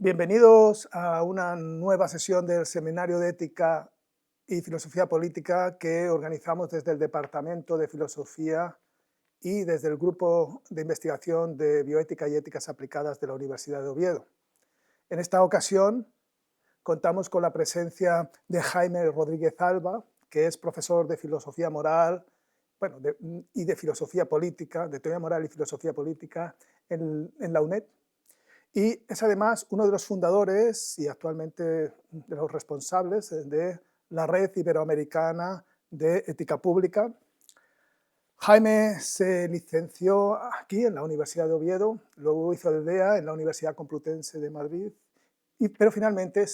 Bienvenidos a una nueva sesión del Seminario de Ética y Filosofía Política que organizamos desde el Departamento de Filosofía y desde el Grupo de Investigación de Bioética y Éticas Aplicadas de la Universidad de Oviedo. En esta ocasión contamos con la presencia de Jaime Rodríguez Alba, que es profesor de Filosofía Moral y de Filosofía Política, de Teoría Moral y Filosofía Política en la UNED. Y es además uno de los fundadores y actualmente de los responsables de la Red Iberoamericana de Ética Pública. Jaime se licenció aquí en la Universidad de Oviedo, luego hizo el DEA en la Universidad Complutense de Madrid, pero finalmente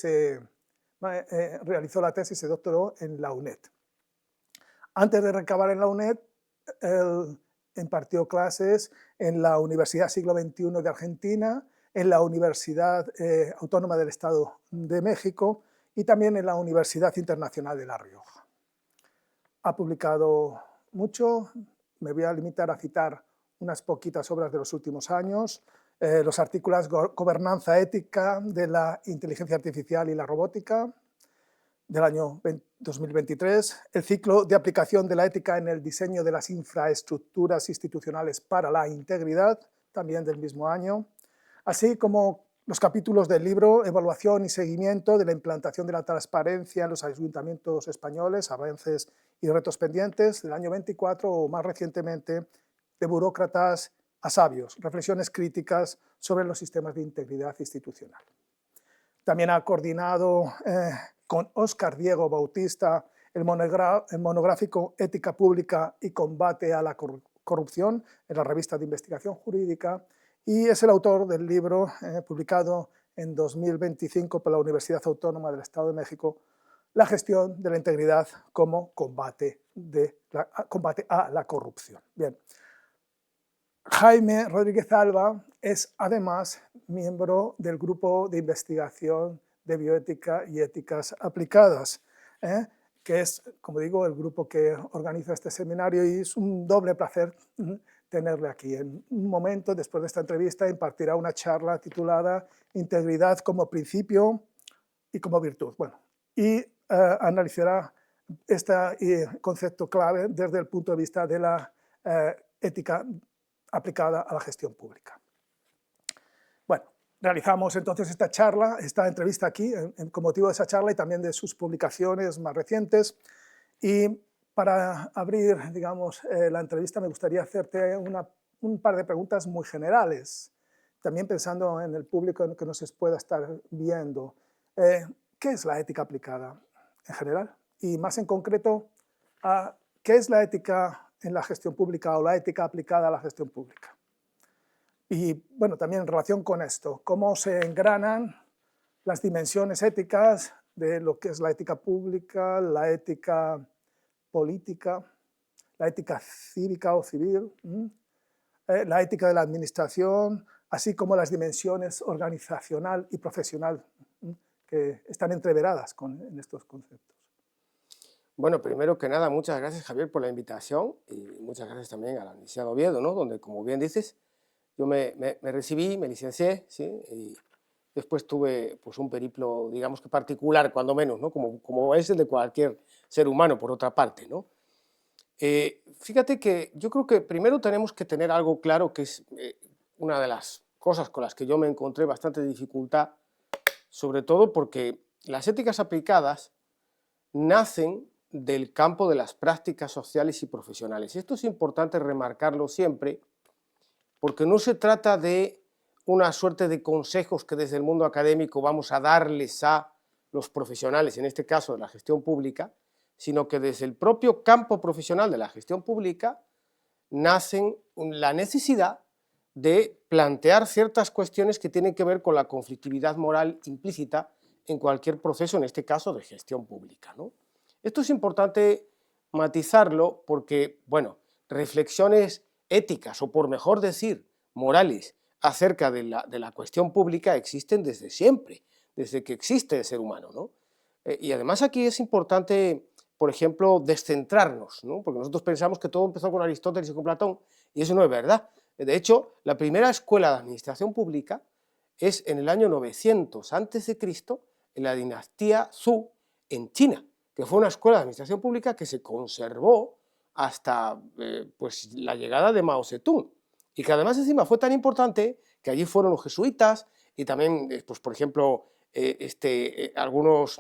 realizó la tesis y se doctoró en la UNED. Antes de recabar en la UNED, él impartió clases en la Universidad Siglo XXI de Argentina, en la Universidad Autónoma del Estado de México y también en la Universidad Internacional de La Rioja. Ha publicado mucho, me voy a limitar a citar unas poquitas obras de los últimos años, los artículos Gobernanza ética de la inteligencia artificial y la robótica, del año 2023, el ciclo de aplicación de la ética en el diseño de las infraestructuras institucionales para la integridad, también del mismo año, así como los capítulos del libro Evaluación y seguimiento de la implantación de la transparencia en los ayuntamientos españoles, avances y retos pendientes, del año 24, o más recientemente, de burócratas a sabios, reflexiones críticas sobre los sistemas de integridad institucional. También ha coordinado con Óscar Diego Bautista el monográfico Ética Pública y Combate a la Corrupción en la revista de Investigación Jurídica, y es el autor del libro publicado en 2025 por la Universidad Autónoma del Estado de México, La gestión de la integridad como combate a la corrupción. Bien. Jaime Rodríguez Alba es además miembro del Grupo de Investigación de Bioética y Éticas Aplicadas, que es, como digo, el grupo que organiza este seminario, y es un doble placer tenerle aquí. En un momento, después de esta entrevista, impartirá una charla titulada Integridad como principio y como virtud. Bueno, y analizará este concepto clave desde el punto de vista de la ética aplicada a la gestión pública. Bueno, realizamos entonces esta entrevista aquí con motivo de esa charla y también de sus publicaciones más recientes. Y para abrir, digamos, la entrevista, me gustaría hacerte un par de preguntas muy generales, también pensando en el público que nos pueda estar viendo. ¿Qué es la ética aplicada en general? Y más en concreto, ¿qué es la ética en la gestión pública o la ética aplicada a la gestión pública? Y bueno, también en relación con esto, ¿cómo se engranan las dimensiones éticas de lo que es la ética pública, la ética política, la ética cívica o civil, la ética de la administración, así como las dimensiones organizacional y profesional que están entreveradas en estos conceptos? Bueno, primero que nada, muchas gracias, Javier, por la invitación, y muchas gracias también a la Universidad de Oviedo, ¿no? Donde, como bien dices, yo me recibí, me licencié, ¿sí? Y después tuve pues, un periplo, digamos que particular, cuando menos, ¿no? Como es el de cualquier ser humano, por otra parte, ¿no? Fíjate que yo creo que primero tenemos que tener algo claro, que es una de las cosas con las que yo me encontré bastante dificultad, sobre todo porque las éticas aplicadas nacen del campo de las prácticas sociales y profesionales. Esto es importante remarcarlo siempre, porque no se trata de una suerte de consejos que desde el mundo académico vamos a darles a los profesionales, en este caso de la gestión pública, sino que desde el propio campo profesional de la gestión pública nacen la necesidad de plantear ciertas cuestiones que tienen que ver con la conflictividad moral implícita en cualquier proceso, en este caso de gestión pública, ¿no? Esto es importante matizarlo porque, bueno, reflexiones éticas, o por mejor decir, morales, acerca de la cuestión pública existen desde siempre, desde que existe el ser humano, ¿no? Y además aquí es importante, por ejemplo, descentrarnos, ¿no? Porque nosotros pensamos que todo empezó con Aristóteles y con Platón, y eso no es verdad. De hecho, la primera escuela de administración pública es en el año 900 a.C., en la dinastía Zhou, en China, que fue una escuela de administración pública que se conservó hasta pues, la llegada de Mao Zedong, y que además encima fue tan importante que allí fueron los jesuitas y también, pues, por ejemplo, algunos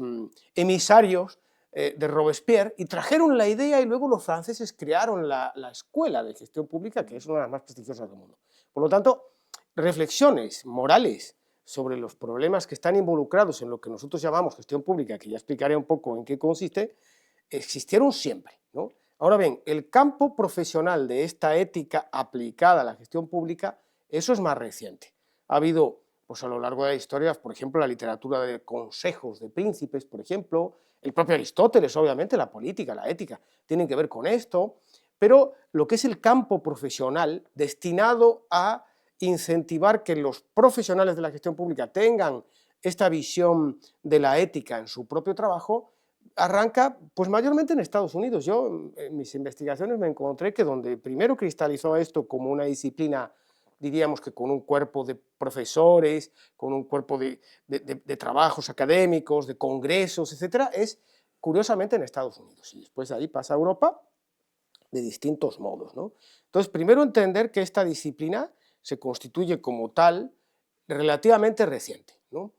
emisarios de Robespierre, y trajeron la idea, y luego los franceses crearon la escuela de gestión pública, que es una de las más prestigiosas del mundo. Por lo tanto, reflexiones morales sobre los problemas que están involucrados en lo que nosotros llamamos gestión pública, que ya explicaré un poco en qué consiste, existieron siempre, ¿no? Ahora bien, el campo profesional de esta ética aplicada a la gestión pública, eso es más reciente. Ha habido, pues a lo largo de la historia, por ejemplo, la literatura de consejos de príncipes, por ejemplo, el propio Aristóteles, obviamente, la política, la ética, tienen que ver con esto, pero lo que es el campo profesional destinado a incentivar que los profesionales de la gestión pública tengan esta visión de la ética en su propio trabajo, arranca pues mayormente en Estados Unidos. Yo en mis investigaciones me encontré que donde primero cristalizó esto como una disciplina, diríamos que con un cuerpo de profesores, con un cuerpo de trabajos académicos, de congresos, etcétera, es curiosamente en Estados Unidos, y después de ahí pasa a Europa de distintos modos, ¿no? Entonces, primero entender que esta disciplina se constituye como tal relativamente reciente, ¿no?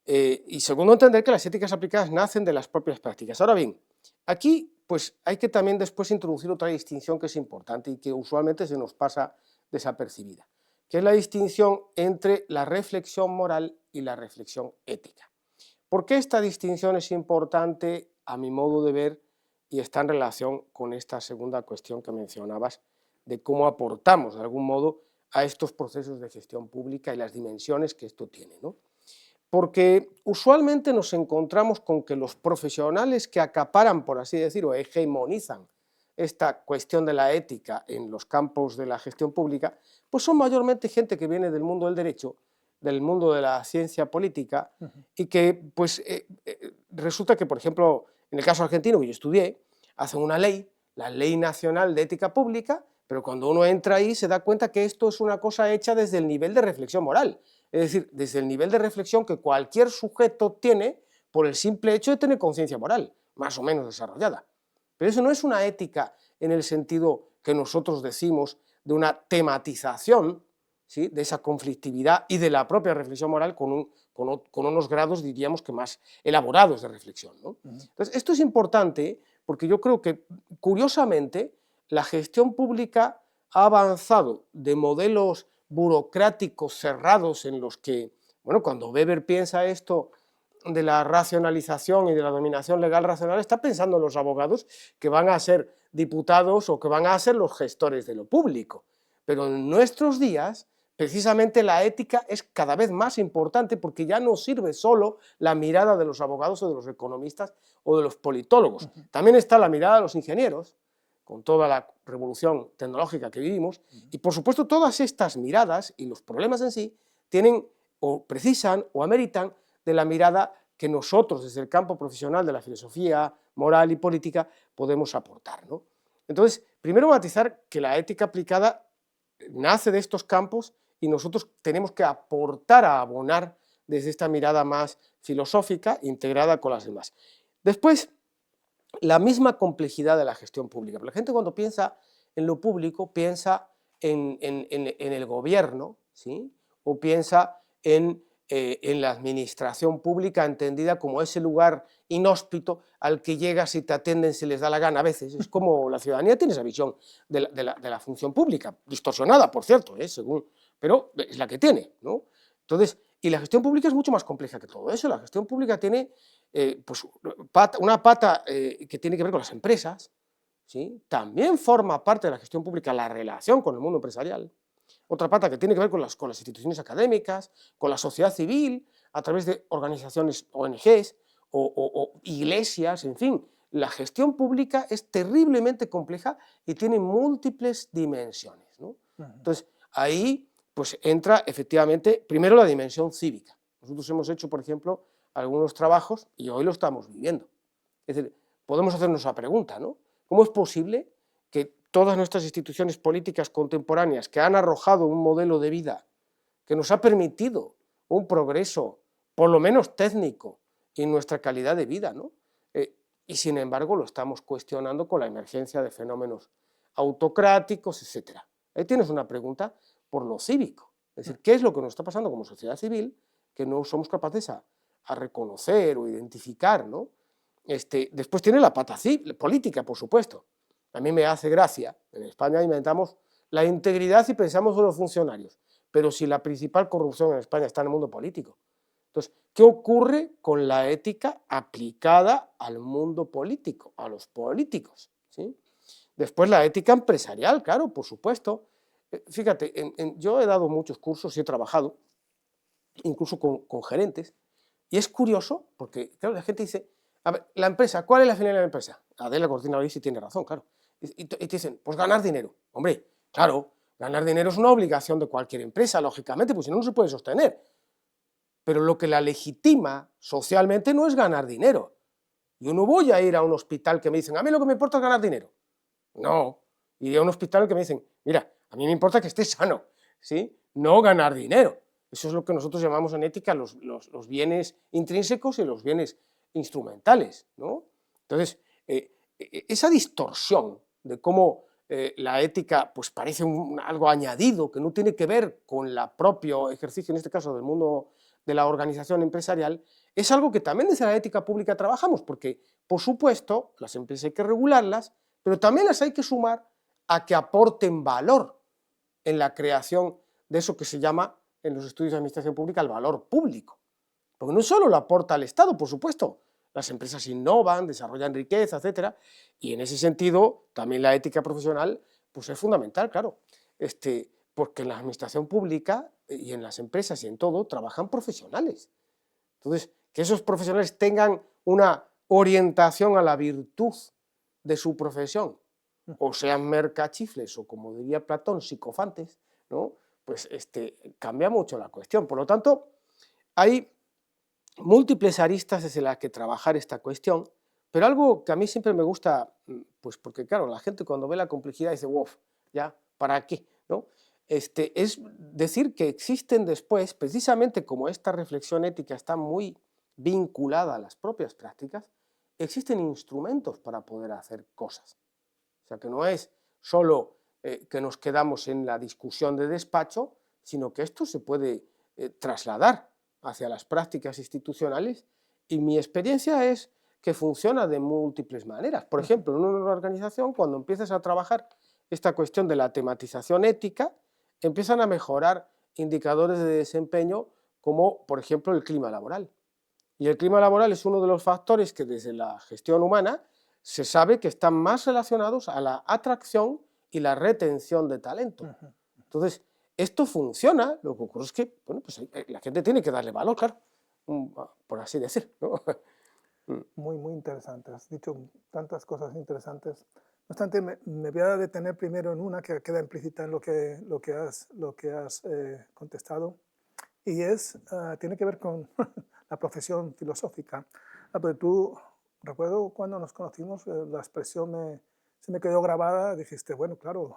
Y segundo, entender que las éticas aplicadas nacen de las propias prácticas. Ahora bien, aquí pues hay que también después introducir otra distinción que es importante y que usualmente se nos pasa desapercibida, que es la distinción entre la reflexión moral y la reflexión ética. ¿Por qué esta distinción es importante a mi modo de ver y está en relación con esta segunda cuestión que mencionabas, de cómo aportamos de algún modo a estos procesos de gestión pública y las dimensiones que esto tiene, ¿no? Porque usualmente nos encontramos con que los profesionales que acaparan, por así decirlo, o hegemonizan esta cuestión de la ética en los campos de la gestión pública, pues son mayormente gente que viene del mundo del derecho, del mundo de la ciencia política, y que pues resulta que, por ejemplo, en el caso argentino que yo estudié, hacen una ley, la Ley Nacional de Ética Pública, pero cuando uno entra ahí se da cuenta que esto es una cosa hecha desde el nivel de reflexión moral, es decir, desde el nivel de reflexión que cualquier sujeto tiene por el simple hecho de tener conciencia moral, más o menos desarrollada. Pero eso no es una ética en el sentido que nosotros decimos de una tematización, ¿sí?, de esa conflictividad y de la propia reflexión moral con unos grados, diríamos que más elaborados de reflexión, ¿no? Entonces, esto es importante porque yo creo que, curiosamente, la gestión pública ha avanzado de modelos burocráticos cerrados en los que, bueno, cuando Weber piensa esto de la racionalización y de la dominación legal racional, está pensando en los abogados que van a ser diputados o que van a ser los gestores de lo público. Pero en nuestros días, precisamente la ética es cada vez más importante porque ya no sirve solo la mirada de los abogados o de los economistas o de los politólogos. También está la mirada de los ingenieros, con toda la revolución tecnológica que vivimos, y por supuesto todas estas miradas y los problemas en sí tienen o precisan o ameritan de la mirada que nosotros desde el campo profesional de la filosofía, moral y política podemos aportar, ¿no? Entonces, primero matizar que la ética aplicada nace de estos campos y nosotros tenemos que aportar a abonar desde esta mirada más filosófica integrada con las demás. Después, la misma complejidad de la gestión pública. La gente cuando piensa en lo público piensa en el gobierno, ¿sí?, o piensa en la administración pública entendida como ese lugar inhóspito al que llegas y te atienden si les da la gana a veces. Es como la ciudadanía tiene esa visión de la función pública, distorsionada, por cierto, según, pero es la que tiene, ¿no? Entonces, y la gestión pública es mucho más compleja que todo eso. La gestión pública tiene pues una pata que tiene que ver con las empresas, ¿sí? También forma parte de la gestión pública la relación con el mundo empresarial. Otra pata que tiene que ver con las instituciones académicas, con la sociedad civil, a través de organizaciones ONGs o iglesias, en fin. La gestión pública es terriblemente compleja y tiene múltiples dimensiones, ¿no? Entonces, ahí pues entra efectivamente primero la dimensión cívica. Nosotros hemos hecho, por ejemplo, algunos trabajos y hoy lo estamos viviendo. Es decir, podemos hacernos la pregunta, ¿no? ¿Cómo es posible que todas nuestras instituciones políticas contemporáneas que han arrojado un modelo de vida que nos ha permitido un progreso, por lo menos técnico, en nuestra calidad de vida, ¿no? Y sin embargo lo estamos cuestionando con la emergencia de fenómenos autocráticos, etc. Ahí tienes una pregunta por lo cívico. Es decir, ¿qué es lo que nos está pasando como sociedad civil que no somos capaces a reconocer o identificar, ¿no? Después tiene la pata política, por supuesto. A mí me hace gracia, en España inventamos la integridad y pensamos en los funcionarios, pero si la principal corrupción en España está en el mundo político. Entonces, ¿qué ocurre con la ética aplicada al mundo político, a los políticos? ¿Sí? Después la ética empresarial, claro, por supuesto. Fíjate, yo he dado muchos cursos y he trabajado, incluso con gerentes, y es curioso, porque claro, la gente dice, a ver, la empresa, ¿cuál es la finalidad de la empresa? Adela Cortina Lisi tiene razón, claro. Y te dicen, pues ganar dinero. Hombre, claro, ganar dinero es una obligación de cualquier empresa, lógicamente, pues si no, no se puede sostener. Pero lo que la legitima socialmente no es ganar dinero. Yo no voy a ir a un hospital que me dicen, a mí lo que me importa es ganar dinero. No, iré a un hospital que me dicen, mira, a mí me importa que estés sano, ¿sí? No ganar dinero. Eso es lo que nosotros llamamos en ética los bienes intrínsecos y los bienes instrumentales, ¿no? Entonces, esa distorsión de cómo la ética pues parece algo añadido que no tiene que ver con el propio ejercicio, en este caso del mundo de la organización empresarial, es algo que también desde la ética pública trabajamos, porque, por supuesto, las empresas hay que regularlas, pero también las hay que sumar a que aporten valor en la creación de eso que se llama en los estudios de administración pública el valor público. Porque no solo lo aporta el Estado, por supuesto, las empresas innovan, desarrollan riqueza, etc. Y en ese sentido, también la ética profesional pues es fundamental, claro, porque en la administración pública y en las empresas y en todo trabajan profesionales. Entonces, que esos profesionales tengan una orientación a la virtud de su profesión, o sean mercachifles, o como diría Platón, psicofantes, ¿no? Pues cambia mucho la cuestión. Por lo tanto, hay múltiples aristas desde las que trabajar esta cuestión, pero algo que a mí siempre me gusta, pues porque claro, la gente cuando ve la complejidad dice, wow, ya, ¿para qué? ¿No? Es decir que existen después, precisamente como esta reflexión ética está muy vinculada a las propias prácticas, existen instrumentos para poder hacer cosas. O sea, que no es solo que nos quedamos en la discusión de despacho, sino que esto se puede trasladar hacia las prácticas institucionales, y mi experiencia es que funciona de múltiples maneras. Por ejemplo, en una organización, cuando empiezas a trabajar esta cuestión de la tematización ética, empiezan a mejorar indicadores de desempeño como, por ejemplo, el clima laboral. Y el clima laboral es uno de los factores que desde la gestión humana se sabe que están más relacionados a la atracción y la retención de talento. Entonces, esto funciona, lo que ocurre es que bueno, pues la gente tiene que darle valor, claro, por así decir, ¿no? Muy, muy interesante. Has dicho tantas cosas interesantes. No obstante, me voy a detener primero en una que queda implícita en lo que has contestado, y tiene que ver con la profesión filosófica. Pero tú, recuerdo cuando nos conocimos, la expresión se me quedó grabada, dijiste, bueno, claro,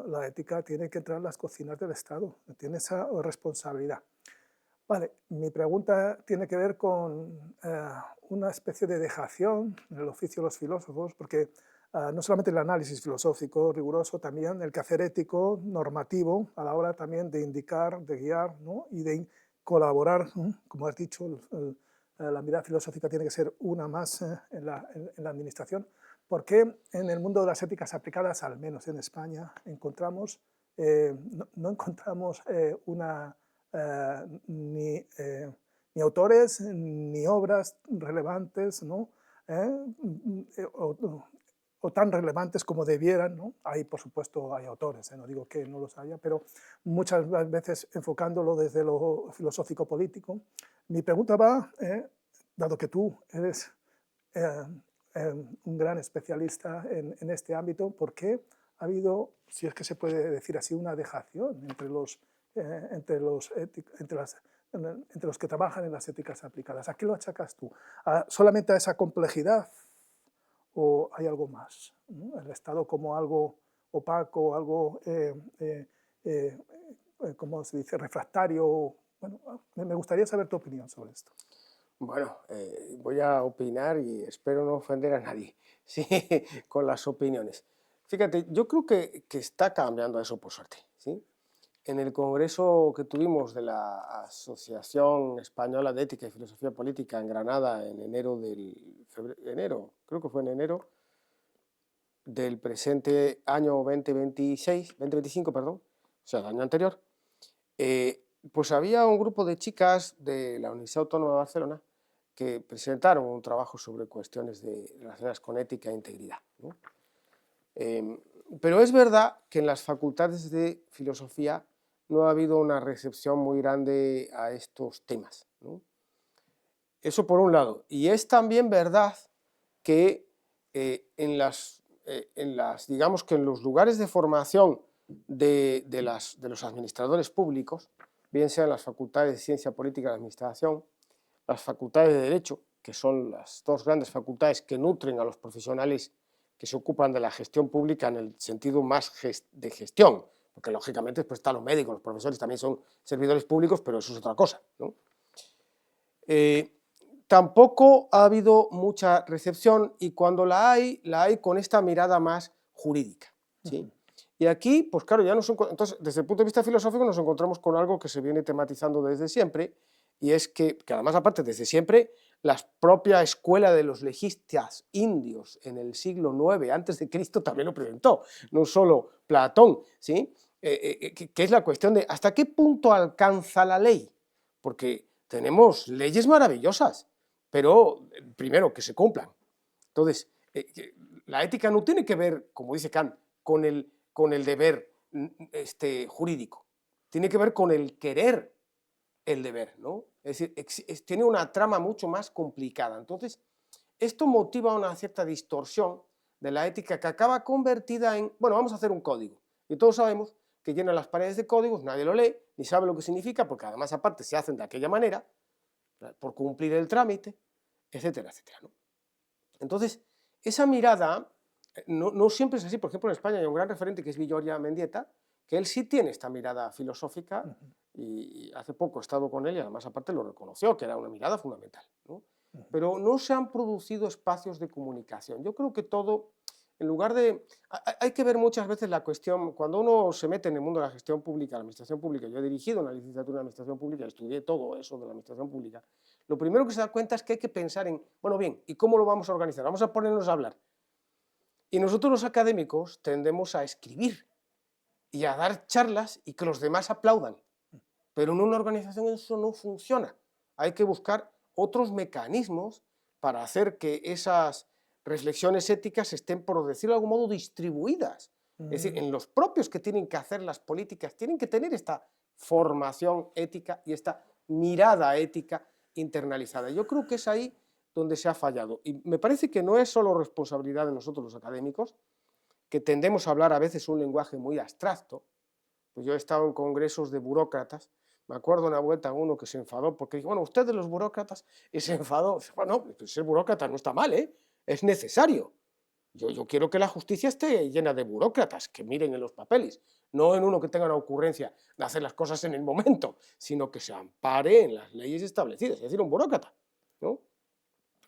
la ética tiene que entrar en las cocinas del Estado, tiene esa responsabilidad. Vale, mi pregunta tiene que ver con una especie de dejación en el oficio de los filósofos, porque no solamente el análisis filosófico riguroso, también el quehacer ético, normativo, a la hora también de indicar, de guiar, ¿no? Y de colaborar, ¿no? Como has dicho, la mirada filosófica tiene que ser una más en la administración. ¿Por qué en el mundo de las éticas aplicadas, al menos en España, no encontramos ni autores ni obras relevantes, ¿no? O tan relevantes como debieran, ¿no? Hay, por supuesto, hay autores, no digo que no los haya, pero muchas veces enfocándolo desde lo filosófico-político. Mi pregunta va, dado que tú eres eh, un gran especialista en este ámbito, ¿por qué ha habido, si es que se puede decir así, una dejación entre los que trabajan en las éticas aplicadas? ¿A qué lo achacas tú? ¿Solamente a esa complejidad o hay algo más? ¿No? ¿El Estado como algo opaco, algo, ¿cómo se dice?, refractario, bueno, me gustaría saber tu opinión sobre esto. Bueno, voy a opinar y espero no ofender a nadie, sí, con las opiniones. Fíjate, yo creo que está cambiando eso por suerte, ¿sí? En el congreso que tuvimos de la Asociación Española de Ética y Filosofía Política en Granada en enero, creo que fue en enero del presente año 2025, perdón, o sea, el año anterior, pues había un grupo de chicas de la Universidad Autónoma de Barcelona que presentaron un trabajo sobre cuestiones relacionadas con ética e integridad, ¿no? Pero es verdad que en las facultades de filosofía no ha habido una recepción muy grande a estos temas, ¿no? Eso por un lado. Y es también verdad que digamos que en los lugares de formación de los administradores públicos, bien sean las facultades de Ciencia Política y Administración, las facultades de Derecho, que son las dos grandes facultades que nutren a los profesionales que se ocupan de la gestión pública en el sentido más de gestión, porque lógicamente después están los médicos, los profesores también son servidores públicos, pero eso es otra cosa, ¿no? Tampoco ha habido mucha recepción y cuando la hay con esta mirada más jurídica, ¿sí? Y aquí, pues claro, entonces desde el punto de vista filosófico nos encontramos con algo que se viene tematizando desde siempre, y es que además aparte desde siempre la propia escuela de los legistas indios en el siglo IX a.C. también lo presentó, no solo Platón, ¿sí? Que es la cuestión de hasta qué punto alcanza la ley, porque tenemos leyes maravillosas, pero primero que se cumplan. Entonces, la ética no tiene que ver, como dice Kant, con el deber jurídico, tiene que ver con el querer el deber, ¿no? Es decir, tiene una trama mucho más complicada. Entonces, esto motiva una cierta distorsión de la ética que acaba convertida en, bueno, vamos a hacer un código. Y todos sabemos que llenan las paredes de códigos, nadie lo lee, ni sabe lo que significa, porque además aparte se hacen de aquella manera, por cumplir el trámite, etcétera, etcétera, ¿no? Entonces, esa mirada no siempre es así. Por ejemplo, en España hay un gran referente que es Villoria Mendieta, que él sí tiene esta mirada filosófica y hace poco he estado con él y además aparte lo reconoció, que era una mirada fundamental, ¿no? Pero no se han producido espacios de comunicación. Yo creo que todo, en lugar de... Hay que ver muchas veces la cuestión, cuando uno se mete en el mundo de la gestión pública, la administración pública, yo he dirigido una licenciatura en administración pública, estudié todo eso de la administración pública, lo primero que se da cuenta es que hay que pensar en, bueno, bien, ¿y cómo lo vamos a organizar? Vamos a ponernos a hablar. Y nosotros los académicos tendemos a escribir y a dar charlas y que los demás aplaudan. Pero en una organización eso no funciona. Hay que buscar otros mecanismos para hacer que esas reflexiones éticas estén, por decirlo de algún modo, distribuidas. Es decir, en los propios que tienen que hacer las políticas, tienen que tener esta formación ética y esta mirada ética internalizada. Yo creo que es ahí donde se ha fallado. Y me parece que no es solo responsabilidad de nosotros los académicos, que tendemos a hablar a veces un lenguaje muy abstracto. Pues yo he estado en congresos de burócratas, me acuerdo una vuelta uno que se enfadó porque dijo, bueno, ustedes los burócratas, y se enfadó. Bueno, ser burócrata no está mal, ¿eh? Es necesario. Yo quiero que la justicia esté llena de burócratas, que miren en los papeles, no en uno que tenga una ocurrencia de hacer las cosas en el momento, sino que se ampare en las leyes establecidas, es decir, un burócrata, ¿no?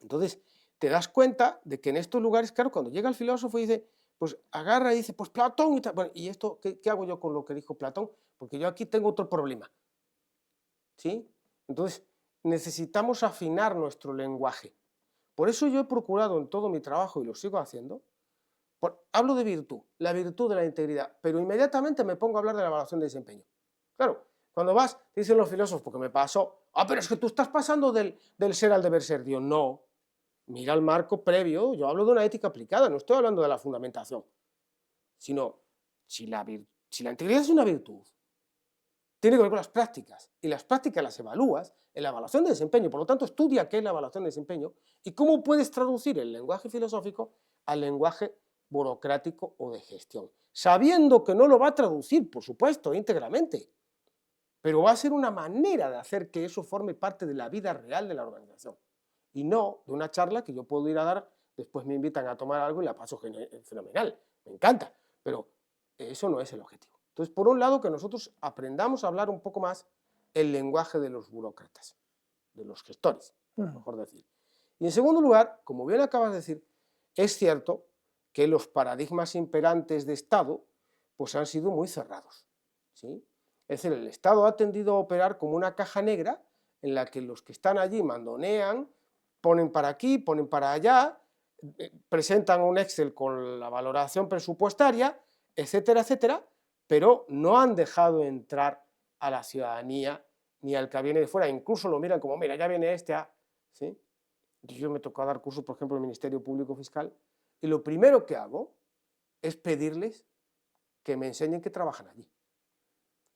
Entonces, te das cuenta de que en estos lugares, claro, cuando llega el filósofo y dice, pues agarra y dice, pues Platón y tal. Bueno, ¿y esto qué hago yo con lo que dijo Platón? Porque yo aquí tengo otro problema, ¿sí? Entonces, necesitamos afinar nuestro lenguaje. Por eso yo he procurado en todo mi trabajo, y lo sigo haciendo, hablo de virtud, la virtud de la integridad, pero inmediatamente me pongo a hablar de la evaluación de desempeño. Claro, cuando vas, dicen los filósofos, porque me pasó, pero es que tú estás pasando del ser al deber ser. Dios, no, mira el marco previo, yo hablo de una ética aplicada, no estoy hablando de la fundamentación, sino si la integridad es una virtud, tiene que ver con las prácticas, y las prácticas las evalúas en la evaluación de desempeño, por lo tanto estudia qué es la evaluación de desempeño y cómo puedes traducir el lenguaje filosófico al lenguaje burocrático o de gestión, sabiendo que no lo va a traducir, por supuesto, íntegramente, pero va a ser una manera de hacer que eso forme parte de la vida real de la organización, y no de una charla que yo puedo ir a dar, después me invitan a tomar algo y la paso fenomenal, me encanta, pero eso no es el objetivo. Entonces, por un lado, que nosotros aprendamos a hablar un poco más el lenguaje de los burócratas, de los gestores, Ujú. mejor decir. Y en segundo lugar, como bien acabas de decir, es cierto que los paradigmas imperantes de Estado pues han sido muy cerrados, ¿sí? Es decir, el Estado ha tendido a operar como una caja negra en la que los que están allí mandonean, ponen para aquí, ponen para allá, presentan un Excel con la valoración presupuestaria, etcétera, etcétera, pero no han dejado entrar a la ciudadanía ni al que viene de fuera, incluso lo miran como, mira, ya viene este, ¿sí? Yo me tocó dar cursos, por ejemplo, en el Ministerio Público Fiscal, y lo primero que hago es pedirles que me enseñen que trabajan allí,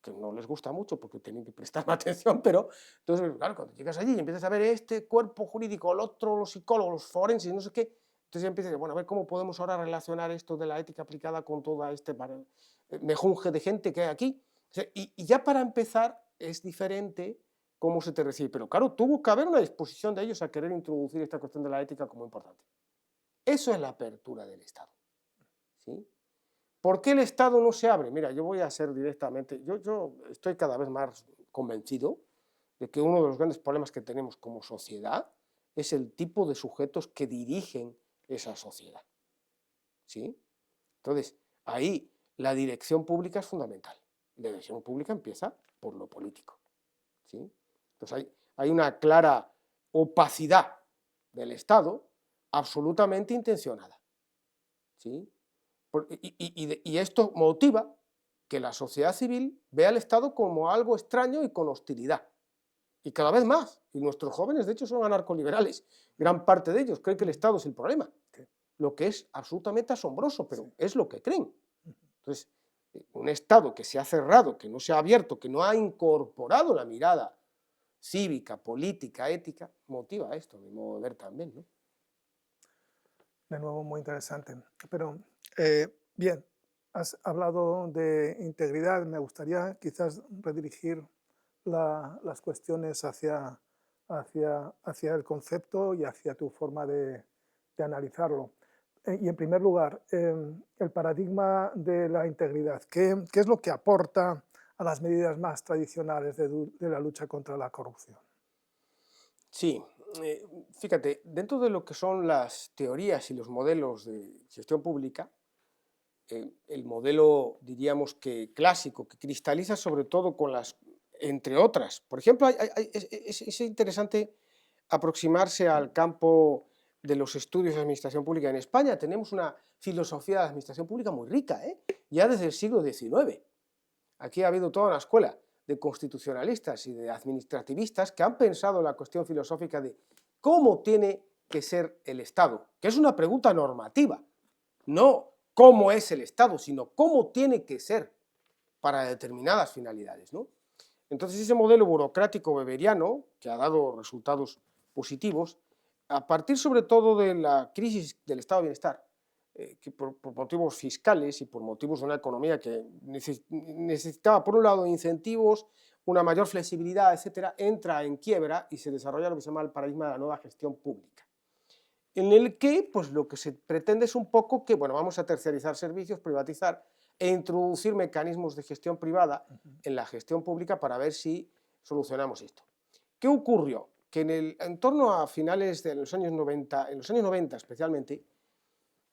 que no les gusta mucho porque tienen que prestarme atención, pero entonces, claro, cuando llegas allí y empiezas a ver este cuerpo jurídico, el otro, los psicólogos, los forenses, no sé qué, entonces ya empiezas a decir, bueno, a ver cómo podemos ahora relacionar esto de la ética aplicada con toda este mejunje de gente que hay aquí. O sea, y ya para empezar es diferente cómo se te recibe, pero claro, tuvo que haber una disposición de ellos a querer introducir esta cuestión de la ética como importante. Eso es la apertura del Estado, ¿sí? ¿Por qué el Estado no se abre? Mira, yo voy a ser directamente, yo estoy cada vez más convencido de que uno de los grandes problemas que tenemos como sociedad es el tipo de sujetos que dirigen esa sociedad, ¿sí? Entonces, ahí la dirección pública es fundamental. La dirección pública empieza por lo político, ¿sí? Entonces hay una clara opacidad del Estado absolutamente intencionada, ¿sí? Y esto motiva que la sociedad civil vea al Estado como algo extraño y con hostilidad. Y cada vez más. Y nuestros jóvenes, de hecho, son anarcoliberales. Gran parte de ellos creen que el Estado es el problema. Lo que es absolutamente asombroso, pero es lo que creen. Entonces, un Estado que se ha cerrado, que no se ha abierto, que no ha incorporado la mirada cívica, política, ética, motiva esto, a mi modo de ver también, ¿no? De nuevo, muy interesante. Pero, bien, has hablado de integridad. Me gustaría quizás redirigir las cuestiones hacia el concepto y hacia tu forma de analizarlo. Y en primer lugar, el paradigma de la integridad. ¿Qué es lo que aporta a las medidas más tradicionales de la lucha contra la corrupción? Sí, fíjate, dentro de lo que son las teorías y los modelos de gestión pública, el modelo, diríamos que clásico, que cristaliza sobre todo con las, entre otras, por ejemplo, es interesante aproximarse al campo de los estudios de administración pública. En España tenemos una filosofía de administración pública muy rica, ya desde el siglo XIX. Aquí ha habido toda una escuela de constitucionalistas y de administrativistas que han pensado en la cuestión filosófica de cómo tiene que ser el Estado, que es una pregunta normativa, no cómo es el Estado, sino cómo tiene que ser para determinadas finalidades, ¿no? Entonces ese modelo burocrático weberiano, que ha dado resultados positivos, a partir sobre todo de la crisis del estado de bienestar, que por motivos fiscales y por motivos de una economía que necesitaba, por un lado, incentivos, una mayor flexibilidad, etcétera, entra en quiebra y se desarrolla lo que se llama el paradigma de la nueva gestión pública, en el que pues, lo que se pretende es un poco que, bueno, vamos a terciarizar servicios, privatizar e introducir mecanismos de gestión privada en la gestión pública para ver si solucionamos esto. ¿Qué ocurrió? Que en torno a finales de los años 90, en los años 90 especialmente,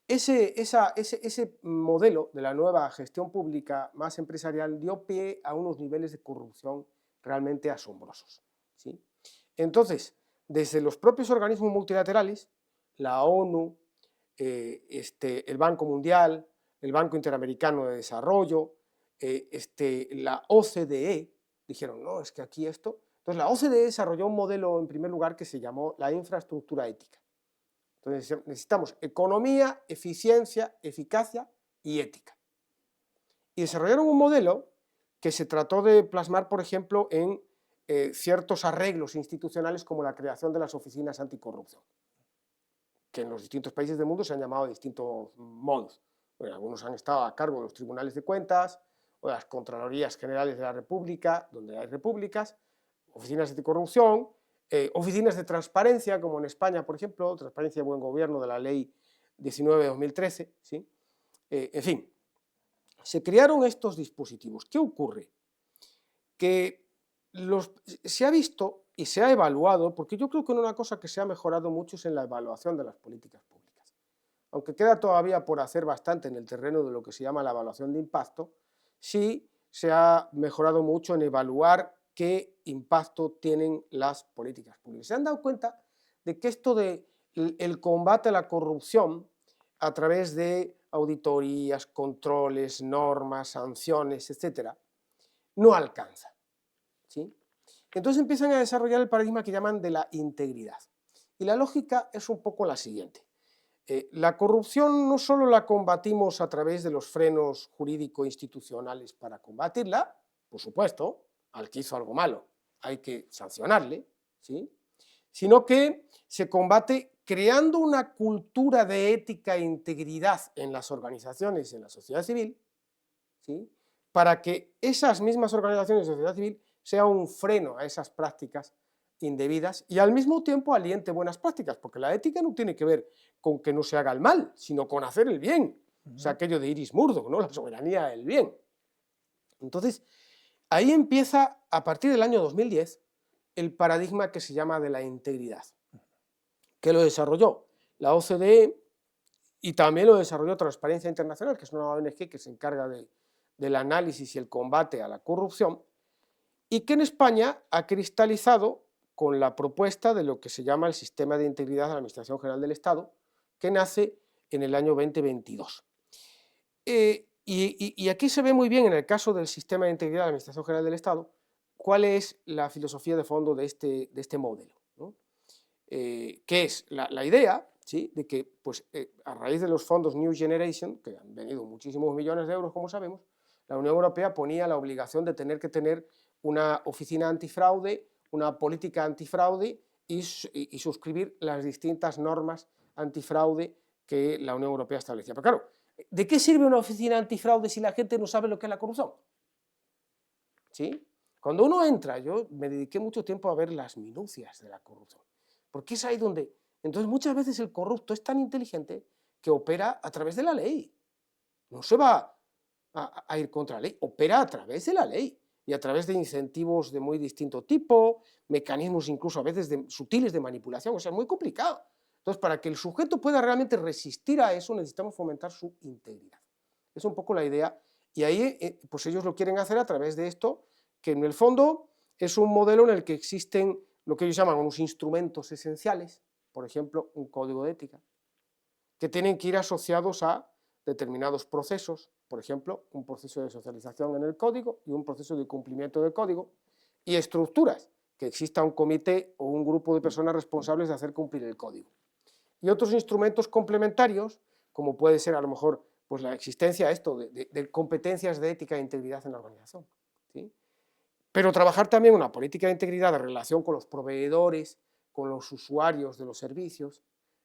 ese modelo de la nueva gestión pública más empresarial dio pie a unos niveles de corrupción realmente asombrosos, ¿sí? Entonces, desde los propios organismos multilaterales, la ONU, el Banco Mundial, el Banco Interamericano de Desarrollo, la OCDE, dijeron, no, es que aquí esto... Entonces la OCDE desarrolló un modelo, en primer lugar, que se llamó la infraestructura ética. Entonces necesitamos economía, eficiencia, eficacia y ética. Y desarrollaron un modelo que se trató de plasmar, por ejemplo, en ciertos arreglos institucionales como la creación de las oficinas anticorrupción, que en los distintos países del mundo se han llamado de distintos modos. Bueno, algunos han estado a cargo de los tribunales de cuentas o de las Contralorías Generales de la República, donde hay repúblicas, oficinas anticorrupción, oficinas de transparencia, como en España, por ejemplo, transparencia y buen gobierno de la Ley 19 de 2013, ¿sí? En fin, se crearon estos dispositivos. ¿Qué ocurre? Que se ha visto y se ha evaluado, porque yo creo que una cosa que se ha mejorado mucho es en la evaluación de las políticas públicas. Aunque queda todavía por hacer bastante en el terreno de lo que se llama la evaluación de impacto, sí se ha mejorado mucho en evaluar qué impacto tienen las políticas públicas. Se han dado cuenta de que esto de el combate a la corrupción a través de auditorías, controles, normas, sanciones, etcétera, no alcanza, ¿sí? Entonces empiezan a desarrollar el paradigma que llaman de la integridad. Y la lógica es un poco la siguiente. La corrupción no solo la combatimos a través de los frenos jurídico-institucionales para combatirla, por supuesto, al que hizo algo malo hay que sancionarle, ¿sí? Sino que se combate creando una cultura de ética e integridad en las organizaciones y en la sociedad civil, ¿sí? Para que esas mismas organizaciones de sociedad civil sea un freno a esas prácticas indebidas y al mismo tiempo aliente buenas prácticas, porque la ética no tiene que ver con que no se haga el mal, sino con hacer el bien. O sea, aquello de Iris Murdoch, ¿no? La soberanía del bien. Entonces, ahí empieza, a partir del año 2010, el paradigma que se llama de la integridad, que lo desarrolló la OCDE y también lo desarrolló Transparencia Internacional, que es una ONG que se encarga del análisis y el combate a la corrupción, y que en España ha cristalizado con la propuesta de lo que se llama el Sistema de Integridad de la Administración General del Estado, que nace en el año 2022. Y aquí se ve muy bien, en el caso del Sistema de Integridad de la Administración General del Estado, cuál es la filosofía de fondo de este modelo, ¿no? Que es la idea, ¿sí?, de que pues, a raíz de los fondos New Generation, que han venido muchísimos millones de euros, como sabemos, la Unión Europea ponía la obligación de tener que tener una oficina antifraude, una política antifraude y suscribir las distintas normas antifraude que la Unión Europea establecía. Pero claro, ¿de qué sirve una oficina antifraude si la gente no sabe lo que es la corrupción? ¿Sí? Cuando uno entra, yo me dediqué mucho tiempo a ver las minucias de la corrupción, porque es ahí donde... Entonces muchas veces el corrupto es tan inteligente que opera a través de la ley. No se va a ir contra la ley, opera a través de la ley y a través de incentivos de muy distinto tipo, mecanismos incluso a veces sutiles de manipulación, o sea, es muy complicado. Entonces, para que el sujeto pueda realmente resistir a eso, necesitamos fomentar su integridad. Es un poco la idea, y ahí pues ellos lo quieren hacer a través de esto, que en el fondo es un modelo en el que existen lo que ellos llaman unos instrumentos esenciales, por ejemplo, un código de ética, que tienen que ir asociados a determinados procesos, por ejemplo, un proceso de socialización en el código y un proceso de cumplimiento del código, y estructuras, que exista un comité o un grupo de personas responsables de hacer cumplir el código. Y otros instrumentos complementarios, como puede ser a lo mejor pues la existencia de competencias de ética e integridad en la organización, ¿sí? Pero trabajar también una política de integridad en relación con los proveedores, con los usuarios de los servicios,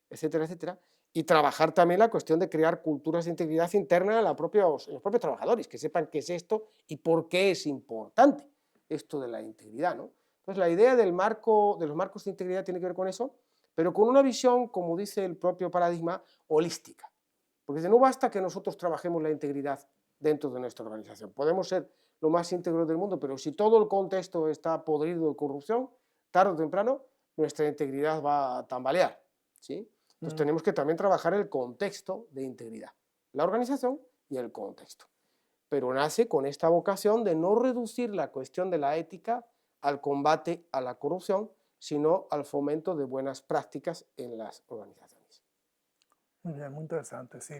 etcétera, etcétera, y trabajar también la cuestión de crear culturas de integridad interna en los propios trabajadores, que sepan qué es esto y por qué es importante esto de la integridad, ¿no? Entonces la idea del marco, de los marcos de integridad tiene que ver con eso, pero con una visión, como dice el propio paradigma, holística. Porque no basta que nosotros trabajemos la integridad dentro de nuestra organización. Podemos ser lo más íntegros del mundo, pero si todo el contexto está podrido de corrupción, tarde o temprano nuestra integridad va a tambalear, ¿sí? Entonces tenemos que también trabajar el contexto de integridad, la organización y el contexto. Pero nace con esta vocación de no reducir la cuestión de la ética al combate a la corrupción, sino al fomento de buenas prácticas en las organizaciones. Muy bien, muy interesante, sí.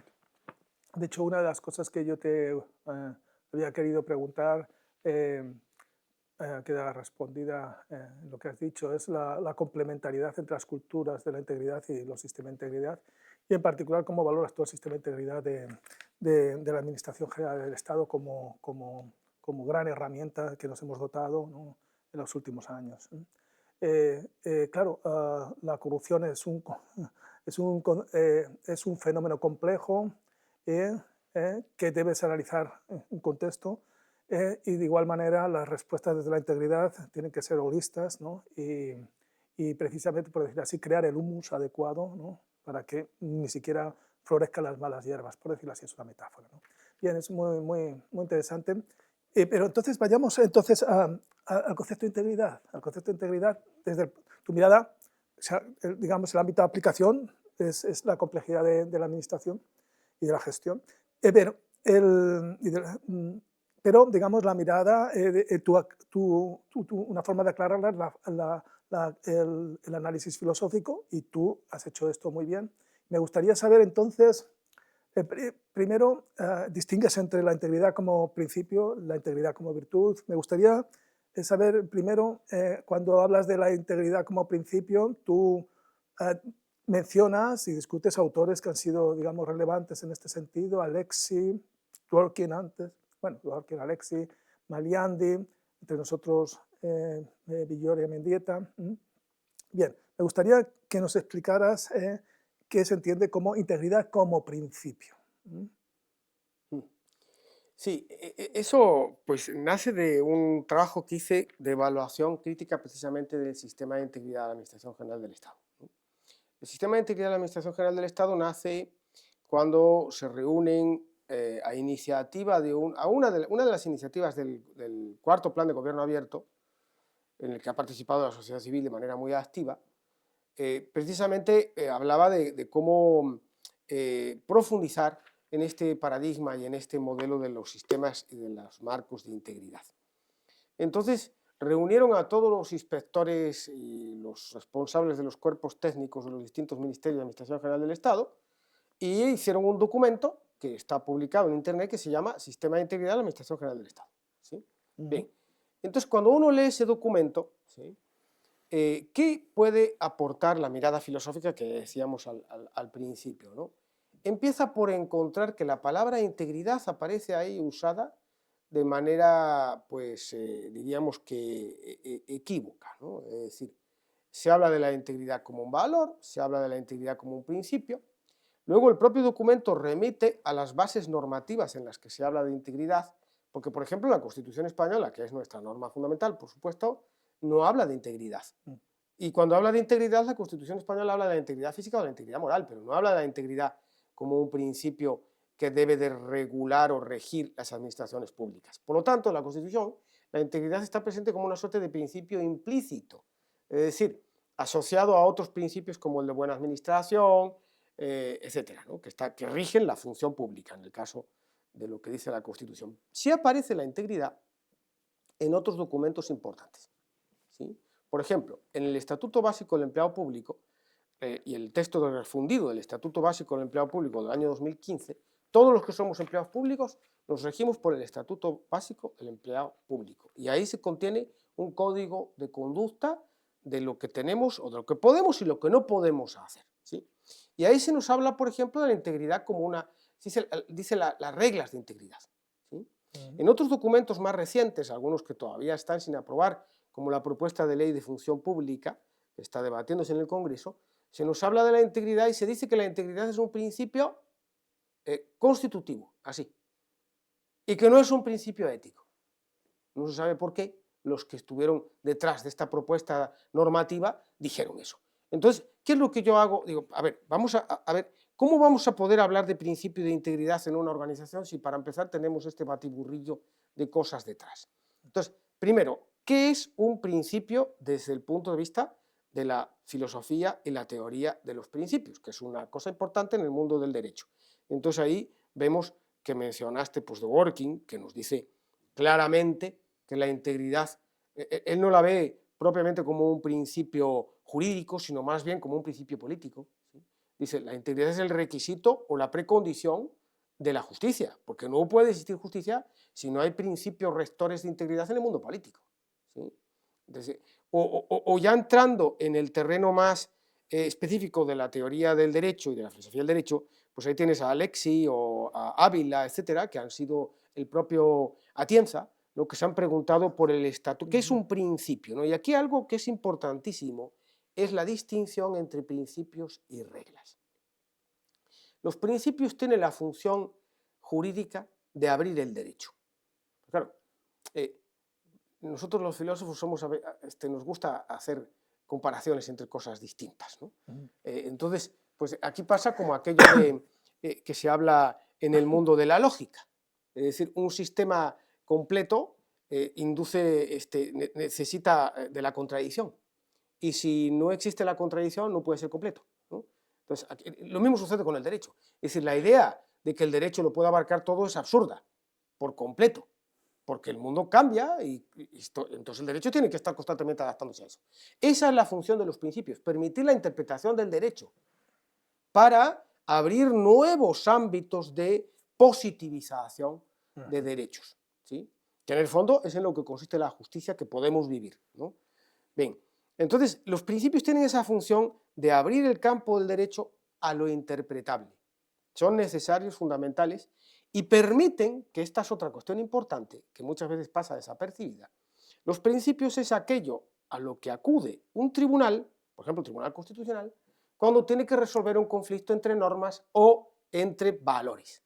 De hecho, una de las cosas que yo te había querido preguntar, queda respondida en lo que has dicho, es la complementariedad entre las culturas de la integridad y los sistemas de integridad, y en particular cómo valoras tú el sistema de integridad de la Administración General del Estado como gran herramienta que nos hemos dotado, ¿no?, en los últimos años. Claro, la corrupción es un fenómeno complejo que debes analizar en un contexto, y de igual manera las respuestas desde la integridad tienen que ser holistas, ¿no? Y precisamente, por decir así, crear el humus adecuado, ¿no?, para que ni siquiera florezcan las malas hierbas, por decirlo así, es una metáfora, ¿no? Bien, es muy, muy, muy interesante. Pero entonces vayamos entonces al concepto de integridad. Al concepto de integridad, desde tu mirada, o sea, digamos, el ámbito de aplicación es la complejidad de la administración y de la gestión. Pero, pero, digamos, la mirada, una forma de aclararla es el análisis filosófico, y tú has hecho esto muy bien. Me gustaría saber entonces, primero, distingues entre la integridad como principio, la integridad como virtud. Me gustaría saber primero, cuando hablas de la integridad como principio, tú mencionas y discutes autores que han sido, digamos, relevantes en este sentido: Alexi, Dworkin antes, bueno, Dworkin, Alexi, Maliandi, entre nosotros Villore y Mendieta. Bien, me gustaría que nos explicaras qué se entiende como integridad como principio. Sí, eso pues nace de un trabajo que hice de evaluación crítica precisamente del sistema de integridad de la Administración General del Estado. El sistema de integridad de la Administración General del Estado nace cuando se reúnen a iniciativa de una de las iniciativas del cuarto plan de gobierno abierto, en el que ha participado la sociedad civil de manera muy activa. Precisamente hablaba de cómo profundizar en este paradigma y en este modelo de los sistemas y de los marcos de integridad. Entonces, reunieron a todos los inspectores y los responsables de los cuerpos técnicos de los distintos ministerios de Administración General del Estado y hicieron un documento que está publicado en Internet que se llama Sistema de Integridad de la Administración General del Estado. ¿Sí? Bien, entonces cuando uno lee ese documento, ¿sí?, ¿qué puede aportar la mirada filosófica que decíamos al principio, ¿no? Empieza por encontrar que la palabra integridad aparece ahí usada de manera, pues, diríamos que equívoca, ¿no? Es decir, se habla de la integridad como un valor, se habla de la integridad como un principio. Luego el propio documento remite a las bases normativas en las que se habla de integridad, porque, por ejemplo, la Constitución española, que es nuestra norma fundamental, por supuesto, no habla de integridad. Y cuando habla de integridad, la Constitución española habla de la integridad física o de la integridad moral, pero no habla de la integridad como un principio que debe de regular o regir las administraciones públicas. Por lo tanto, en la Constitución, la integridad está presente como una suerte de principio implícito, es decir, asociado a otros principios como el de buena administración, etcétera, ¿no?, que rigen la función pública, en el caso de lo que dice la Constitución. Sí aparece la integridad en otros documentos importantes, ¿sí? Por ejemplo, en el Estatuto Básico del Empleado Público y el texto refundido del Estatuto Básico del Empleado Público del año 2015, todos los que somos empleados públicos nos regimos por el Estatuto Básico del Empleado Público. Y ahí se contiene un código de conducta de lo que tenemos o de lo que podemos y lo que no podemos hacer, ¿sí? Y ahí se nos habla, por ejemplo, de la integridad como una, dice las reglas de integridad, ¿sí? En otros documentos más recientes, algunos que todavía están sin aprobar, como la propuesta de ley de función pública, que está debatiéndose en el Congreso, se nos habla de la integridad y se dice que la integridad es un principio constitutivo, así, y que no es un principio ético. No se sabe por qué los que estuvieron detrás de esta propuesta normativa dijeron eso. Entonces, ¿qué es lo que yo hago? Digo, a ver, vamos a ver, ¿cómo vamos a poder hablar de principio de integridad en una organización si para empezar tenemos este batiburrillo de cosas detrás? Entonces, primero, ¿qué es un principio desde el punto de vista de la filosofía y la teoría de los principios? Que es una cosa importante en el mundo del derecho. Entonces ahí vemos que mencionaste pues, Dworkin, que nos dice claramente que la integridad, él no la ve propiamente como un principio jurídico, sino más bien como un principio político, ¿sí? Dice, la integridad es el requisito o la precondición de la justicia, porque no puede existir justicia si no hay principios rectores de integridad en el mundo político, ¿sí? Entonces, o ya entrando en el terreno más específico de la teoría del derecho y de la filosofía del derecho, pues ahí tienes a Alexi o a Ávila, etcétera, que han sido el propio Atienza, ¿no?, que se han preguntado por el estatuto, ¿qué es un principio?, ¿no? Y aquí algo que es importantísimo es la distinción entre principios y reglas. Los principios tienen la función jurídica de abrir el derecho. Claro, nosotros los filósofos nos gusta hacer comparaciones entre cosas distintas, ¿no? Entonces, pues aquí pasa como aquello que se habla en el mundo de la lógica, es decir, un sistema completo necesita de la contradicción. Y si no existe la contradicción, no puede ser completo, ¿no? Entonces, lo mismo sucede con el derecho. Es decir, la idea de que el derecho lo pueda abarcar todo es absurda, por completo, porque el mundo cambia y entonces el derecho tiene que estar constantemente adaptándose a eso. Esa es la función de los principios, permitir la interpretación del derecho para abrir nuevos ámbitos de positivización de derechos, ¿sí? Que en el fondo es en lo que consiste la justicia que podemos vivir, ¿no? Bien, entonces los principios tienen esa función de abrir el campo del derecho a lo interpretable. Son necesarios, fundamentales, y permiten, que esta es otra cuestión importante, que muchas veces pasa desapercibida, los principios es aquello a lo que acude un tribunal, por ejemplo el Tribunal Constitucional, cuando tiene que resolver un conflicto entre normas o entre valores.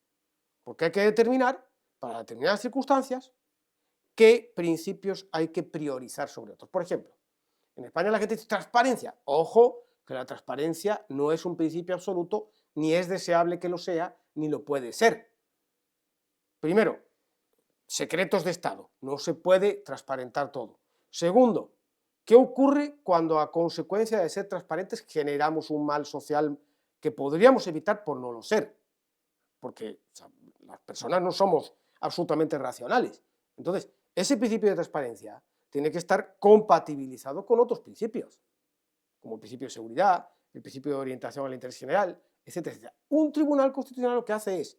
Porque hay que determinar, para determinadas circunstancias, qué principios hay que priorizar sobre otros. Por ejemplo, en España la gente dice transparencia. Ojo, que la transparencia no es un principio absoluto, ni es deseable que lo sea, ni lo puede ser. Primero, secretos de Estado. No se puede transparentar todo. Segundo, ¿qué ocurre cuando a consecuencia de ser transparentes generamos un mal social que podríamos evitar por no lo ser? Porque las personas no somos absolutamente racionales. Entonces, ese principio de transparencia tiene que estar compatibilizado con otros principios, como el principio de seguridad, el principio de orientación al interés general, etcétera, etcétera. Un tribunal constitucional lo que hace es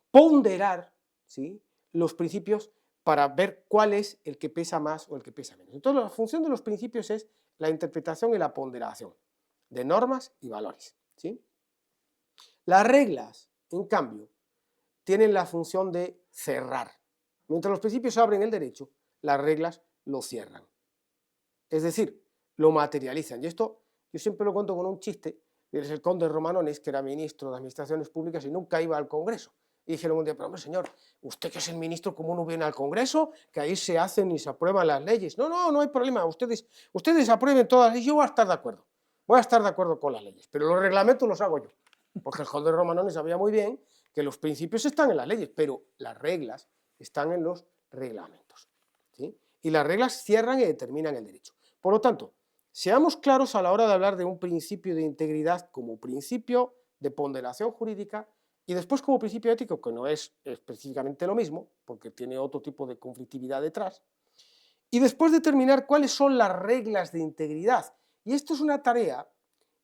ponderar, ¿sí?, los principios para ver cuál es el que pesa más o el que pesa menos. Entonces, la función de los principios es la interpretación y la ponderación de normas y valores, ¿sí? Las reglas, en cambio, tienen la función de cerrar. Mientras los principios abren el derecho, las reglas lo cierran. Es decir, lo materializan. Y esto yo siempre lo cuento con un chiste. Es el conde Romanones, que era ministro de Administraciones Públicas y nunca iba al Congreso. Y dijeron un día, pero hombre, señor, usted que es el ministro, ¿cómo no viene al Congreso? Que ahí se hacen y se aprueban las leyes. No, no, no hay problema. Ustedes aprueben todas las leyes. Yo voy a estar de acuerdo. Voy a estar de acuerdo con las leyes. Pero los reglamentos los hago yo. Porque el conde Romanones sabía muy bien que los principios están en las leyes, pero las reglas están en los reglamentos, ¿sí? Y las reglas cierran y determinan el derecho. Por lo tanto, seamos claros a la hora de hablar de un principio de integridad como principio de ponderación jurídica y después como principio ético, que no es específicamente lo mismo, porque tiene otro tipo de conflictividad detrás, y después determinar cuáles son las reglas de integridad. Y esto es una tarea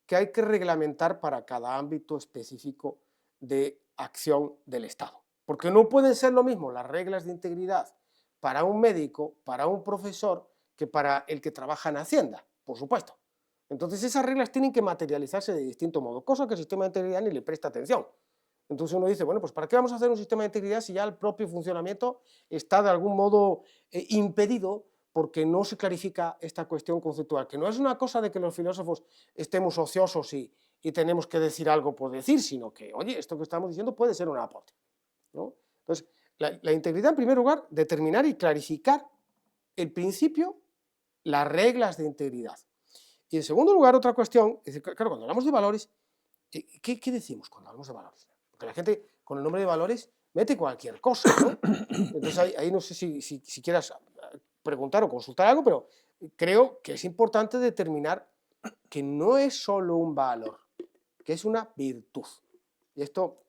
que hay que reglamentar para cada ámbito específico de acción del Estado. Porque no pueden ser lo mismo las reglas de integridad para un médico, para un profesor, que para el que trabaja en Hacienda, por supuesto. Entonces esas reglas tienen que materializarse de distinto modo, cosa que el sistema de integridad ni le presta atención. Entonces uno dice, bueno, pues ¿para qué vamos a hacer un sistema de integridad si ya el propio funcionamiento está de algún modo impedido porque no se clarifica esta cuestión conceptual? Que no es una cosa de que los filósofos estemos ociosos y tenemos que decir algo por decir, sino que, oye, esto que estamos diciendo puede ser un aporte, ¿no? Entonces, la integridad, en primer lugar, determinar y clarificar el principio, las reglas de integridad. Y en segundo lugar, otra cuestión, es decir, claro, cuando hablamos de valores, ¿qué decimos cuando hablamos de valores? Porque la gente con el nombre de valores mete cualquier cosa, ¿no? Entonces ahí no sé si quieras preguntar o consultar algo, pero creo que es importante determinar que no es solo un valor, que es una virtud. Y esto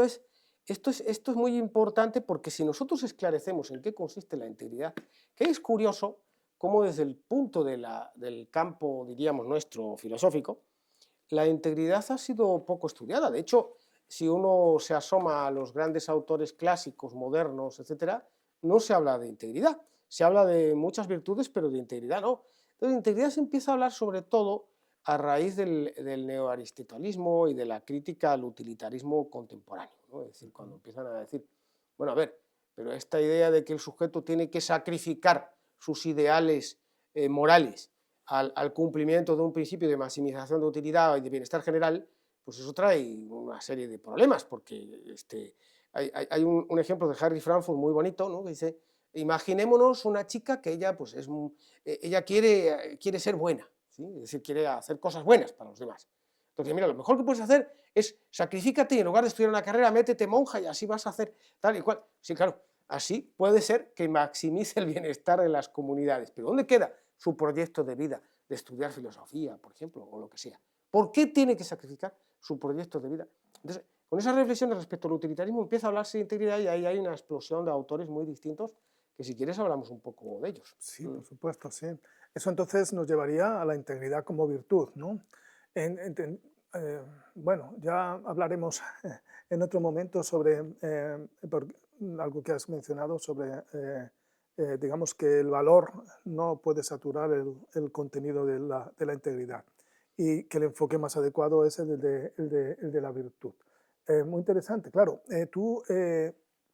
es muy importante porque si nosotros esclarecemos en qué consiste la integridad, que es curioso cómo desde el punto del campo, diríamos, nuestro filosófico, la integridad ha sido poco estudiada. De hecho, si uno se asoma a los grandes autores clásicos, modernos, etc., no se habla de integridad. Se habla de muchas virtudes, pero de integridad no. Entonces, de integridad se empieza a hablar sobre todo a raíz del neoaristotelismo y de la crítica al utilitarismo contemporáneo, ¿no? Es decir, cuando empiezan a decir, bueno, a ver, pero esta idea de que el sujeto tiene que sacrificar sus ideales morales al cumplimiento de un principio de maximización de utilidad y de bienestar general, pues eso trae una serie de problemas, porque hay un ejemplo de Harry Frankfurt muy bonito, ¿no? Que dice, imaginémonos una chica que ella, pues ella quiere ser buena, ¿sí? Es decir, quiere hacer cosas buenas para los demás. Entonces, mira, lo mejor que puedes hacer es sacrifícate y en lugar de estudiar una carrera, métete monja y así vas a hacer tal y cual. Sí, claro, Así puede ser que maximice el bienestar de las comunidades. Pero ¿dónde queda su proyecto de vida de estudiar filosofía, por ejemplo, o lo que sea? ¿Por qué tiene que sacrificar su proyecto de vida? Entonces, con esas reflexiones respecto al utilitarismo empieza a hablarse de integridad y ahí hay una explosión de autores muy distintos que si quieres hablamos un poco de ellos. Sí, por supuesto, sí. Eso entonces nos llevaría a la integridad como virtud, ¿no? En- en- bueno, ya hablaremos en otro momento sobre algo que has mencionado sobre, digamos que el valor no puede saturar el contenido de la integridad y que el enfoque más adecuado es el de la virtud. Muy interesante, claro. Tú,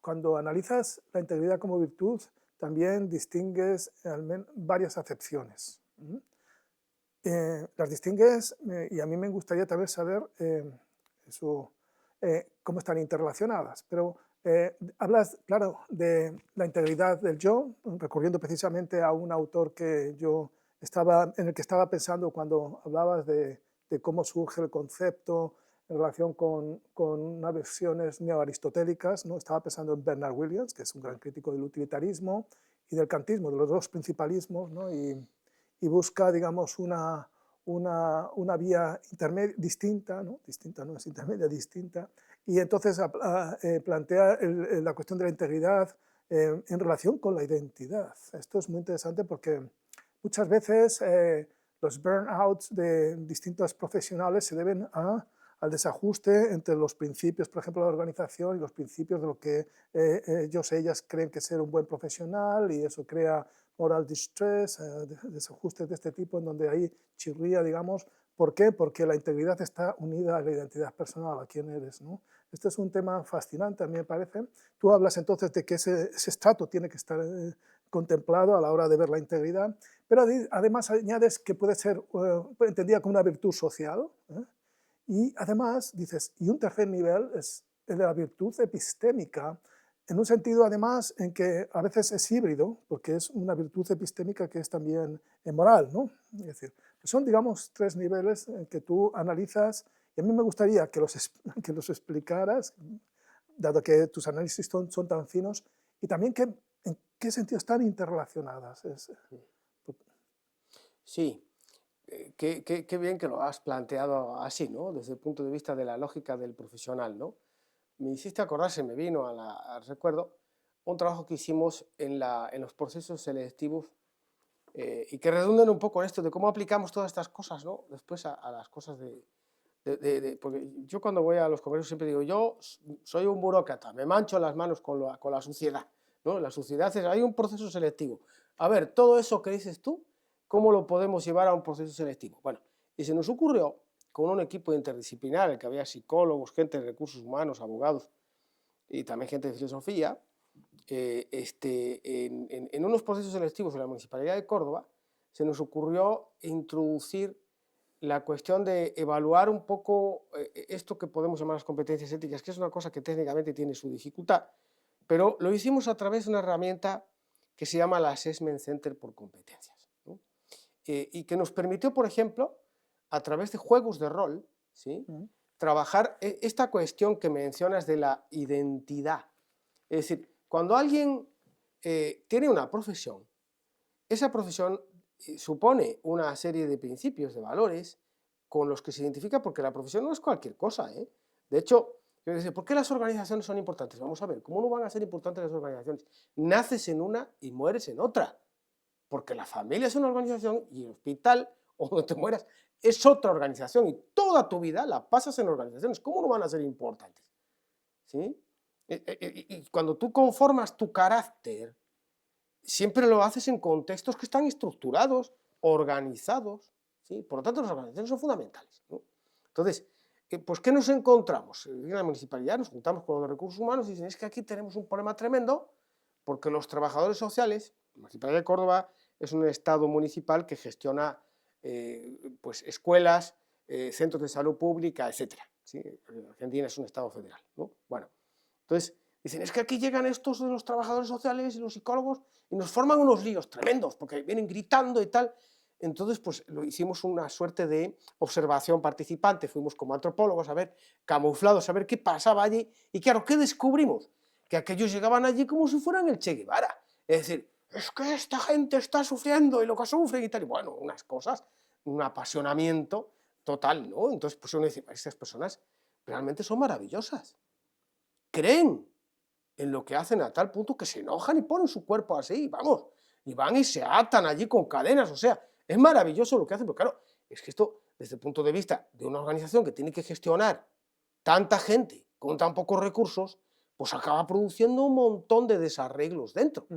cuando analizas la integridad como virtud, también distingues varias acepciones. Las distingues y a mí me gustaría también saber cómo están interrelacionadas, pero hablas, claro, de la integridad del yo, recurriendo precisamente a un autor que en el que estaba pensando cuando hablabas de cómo surge el concepto en relación con unas versiones neoaristotélicas, ¿no? Estaba pensando en Bernard Williams, que es un gran crítico del utilitarismo y del kantismo, de los dos principalismos, ¿no? Y busca, digamos, una vía intermedia, distinta, ¿no? Distinta no es intermedia, distinta, y entonces plantea la cuestión de la integridad en relación con la identidad. Esto es muy interesante porque muchas veces los burnouts de distintos profesionales se deben al desajuste entre los principios, por ejemplo, de la organización y los principios de lo que ellas creen que es ser un buen profesional, y eso crea moral distress, desajustes de este tipo en donde ahí chirría, digamos. ¿Por qué? Porque la integridad está unida a la identidad personal, a quién eres, ¿no? Este es un tema fascinante, a mí me parece. Tú hablas entonces de que ese estrato tiene que estar contemplado a la hora de ver la integridad, pero además añades que puede ser entendida como una virtud social, y además dices, y un tercer nivel es el de la virtud epistémica, en un sentido además en que a veces es híbrido, porque es una virtud epistémica que es también moral, ¿no? Es decir, son, digamos, tres niveles en que tú analizas, y a mí me gustaría que que los explicaras, dado que tus análisis son tan finos, y también que, en qué sentido están interrelacionadas. Sí, qué bien que lo has planteado así, ¿no? Desde el punto de vista de la lógica del profesional, ¿no? Me hiciste acordar, se me vino al recuerdo, un trabajo que hicimos en los procesos selectivos y que redundan un poco en esto de cómo aplicamos todas estas cosas, ¿no? Después a las cosas porque yo cuando voy a los congresos siempre digo, yo soy un burócrata, me mancho las manos con la suciedad, ¿no? La suciedad hay un proceso selectivo. A ver, todo eso que dices tú, ¿cómo lo podemos llevar a un proceso selectivo? Bueno, y se nos ocurrió con un equipo interdisciplinar, en el que había psicólogos, gente de recursos humanos, abogados y también gente de filosofía, en unos procesos selectivos de la Municipalidad de Córdoba, se nos ocurrió introducir la cuestión de evaluar un poco esto que podemos llamar las competencias éticas, que es una cosa que técnicamente tiene su dificultad, pero lo hicimos a través de una herramienta que se llama la Assessment Center por competencias, ¿no? Y que nos permitió, por ejemplo, a través de juegos de rol, ¿sí? Trabajar esta cuestión que mencionas de la identidad. Es decir, cuando alguien tiene una profesión, esa profesión supone una serie de principios, de valores, con los que se identifica, porque la profesión no es cualquier cosa, ¿eh? De hecho, yo decía, ¿por qué las organizaciones son importantes? Vamos a ver, ¿cómo no van a ser importantes las organizaciones? Naces en una y mueres en otra, porque la familia es una organización y el hospital o donde te mueras es otra organización y toda tu vida la pasas en organizaciones. ¿Cómo no van a ser importantes? ¿Sí? Y cuando tú conformas tu carácter, siempre lo haces en contextos que están estructurados, organizados, ¿sí? Por lo tanto, las organizaciones son fundamentales, ¿no? Entonces, pues, ¿qué nos encontramos? En la municipalidad nos juntamos con los recursos humanos y dicen, es que aquí tenemos un problema tremendo porque los trabajadores sociales, la Municipalidad de Córdoba es un estado municipal que gestiona pues, escuelas, centros de salud pública, etcétera, ¿sí? Argentina es un estado federal, ¿no? Bueno, entonces, dicen, es que aquí llegan estos de los trabajadores sociales y los psicólogos y nos forman unos líos tremendos, porque vienen gritando y tal. Entonces, pues lo hicimos una suerte de observación participante, fuimos como antropólogos a ver, camuflados, a ver qué pasaba allí. Y claro, ¿qué descubrimos? que aquellos llegaban allí como si fueran el Che Guevara. Es decir, es que esta gente está sufriendo y lo que sufren y tal. Y bueno, unas cosas, un apasionamiento total, ¿no? Entonces, pues uno dice, estas personas realmente son maravillosas. Creen en lo que hacen a tal punto que se enojan y ponen su cuerpo así, vamos, y van y se atan allí con cadenas, o sea, es maravilloso lo que hacen, pero claro, es que esto, desde el punto de vista de una organización que tiene que gestionar tanta gente con tan pocos recursos, pues acaba produciendo un montón de desarreglos dentro,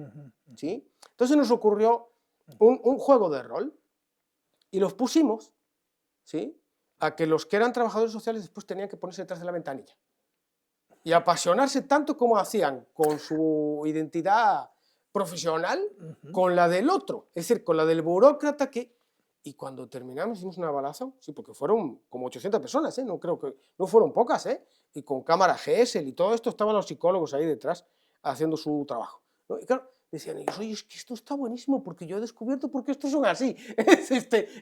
¿sí? Entonces nos ocurrió un juego de rol y los pusimos, ¿sí?, a que los que eran trabajadores sociales después tenían que ponerse detrás de la ventanilla y apasionarse tanto como hacían con su identidad profesional, con la del otro, es decir, con la del burócrata que... Y cuando terminamos hicimos una evaluación, sí, porque fueron como 800 personas, no creo que, no fueron pocas, y con cámara GESEL y todo esto, estaban los psicólogos ahí detrás haciendo su trabajo, ¿no? Y claro, decían ellos, oye, es que esto está buenísimo porque yo he descubierto por qué estos son así.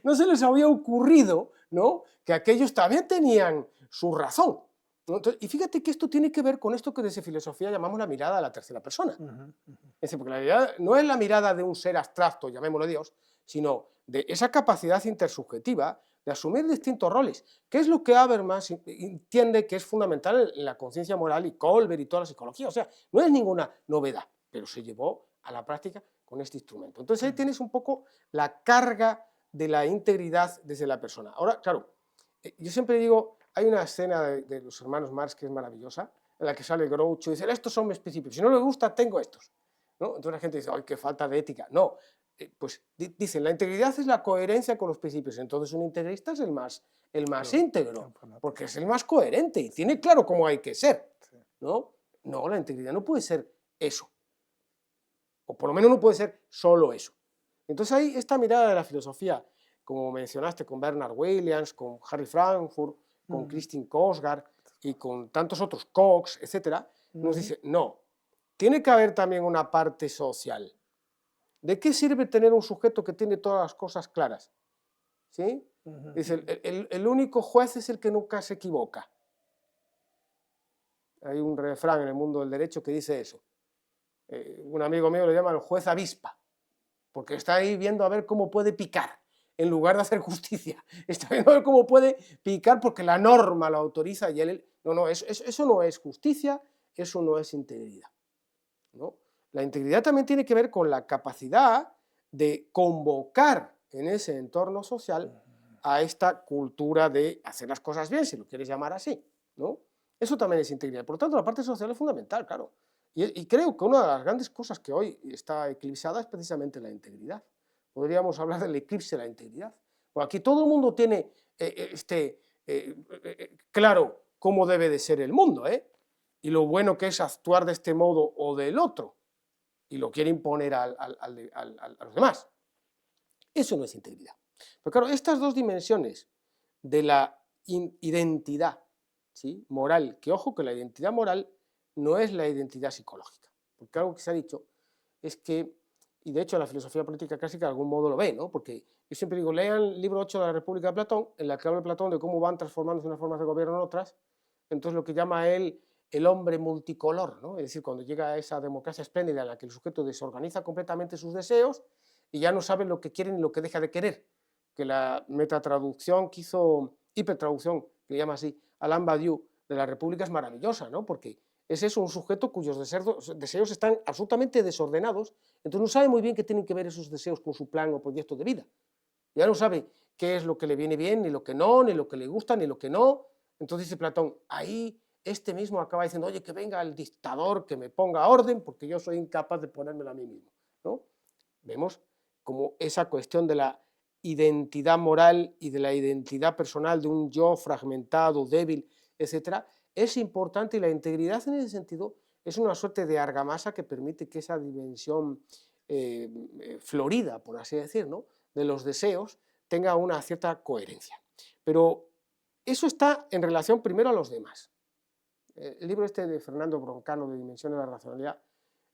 No se les había ocurrido, ¿no?, que aquellos también tenían su razón, ¿no? Entonces, y fíjate que esto tiene que ver con esto que desde filosofía llamamos la mirada a la tercera persona. Es decir, porque la mirada no es la mirada de un ser abstracto, llamémoslo Dios, sino de esa capacidad intersubjetiva de asumir distintos roles, que es lo que Habermas entiende que es fundamental en la conciencia moral y Kohlberg y toda la psicología. O sea, no es ninguna novedad, pero se llevó a la práctica con este instrumento. Entonces ahí tienes un poco la carga de la integridad desde la persona. Ahora, claro, yo siempre digo, hay una escena de los hermanos Marx que es maravillosa, en la que sale Groucho y dice, estos son mis principios, si no les gusta, tengo estos, ¿no? Entonces la gente dice, ¡ay, qué falta de ética! No, pues dicen, la integridad es la coherencia con los principios, entonces un integrista es el más íntegro, porque es el más coherente y tiene claro cómo hay que ser, ¿no? No, la integridad no puede ser eso, o por lo menos no puede ser solo eso. Entonces hay esta mirada de la filosofía, como mencionaste, con Bernard Williams, con Harry Frankfurt, con Christine Korsgaard y con tantos otros, Cox, etcétera, nos dice, no, tiene que haber también una parte social. ¿De qué sirve tener un sujeto que tiene todas las cosas claras? ¿Sí? Dice, el único juez es el que nunca se equivoca. Hay un refrán en el mundo del derecho que dice eso. Un amigo mío lo llama el juez avispa, porque está ahí viendo a ver cómo puede picar, en lugar de hacer justicia. Está viendo a ver cómo puede picar porque la norma lo autoriza y él... No, eso no es justicia, eso no es integridad, ¿no? La integridad también tiene que ver con la capacidad de convocar en ese entorno social a esta cultura de hacer las cosas bien, si lo quieres llamar así, ¿no? Eso también es integridad. Por lo tanto, la parte social es fundamental, claro. Y creo que una de las grandes cosas que hoy está eclipsada es precisamente la integridad. Podríamos hablar del eclipse de la integridad. Bueno, aquí todo el mundo tiene claro cómo debe de ser el mundo, y lo bueno que es actuar de este modo o del otro, y lo quiere imponer a los demás. Eso no es integridad. Pero claro, estas dos dimensiones de la identidad, ¿sí?, moral, que ojo que la identidad moral no es la identidad psicológica, porque algo que se ha dicho es que, y de hecho la filosofía política clásica de algún modo lo ve, ¿no? Porque yo siempre digo, lean el libro 8 de la República de Platón, en la que habla Platón de cómo van transformándose unas formas de gobierno en otras, entonces lo que llama él el hombre multicolor, ¿no? Es decir, cuando llega a esa democracia espléndida en la que el sujeto desorganiza completamente sus deseos y ya no sabe lo que quiere ni lo que deja de querer, que la metatraducción que hizo, hipertraducción, que le llama así, Alain Badiou, de la República es maravillosa, ¿no? Porque es eso, un sujeto cuyos deseos están absolutamente desordenados, entonces no sabe muy bien qué tienen que ver esos deseos con su plan o proyecto de vida. Ya no sabe qué es lo que le viene bien, ni lo que no, ni lo que le gusta, ni lo que no. Entonces dice Platón, ahí este mismo acaba diciendo, oye, que venga el dictador, que me ponga orden, porque yo soy incapaz de ponérmelo a mí mismo, ¿no? Vemos como esa cuestión de la identidad moral y de la identidad personal de un yo fragmentado, débil, etcétera, es importante, y la integridad en ese sentido es una suerte de argamasa que permite que esa dimensión florida, por así decir, ¿no?, de los deseos tenga una cierta coherencia. Pero eso está en relación primero a los demás. El libro este de Fernando Broncano, de Dimensiones de la Racionalidad,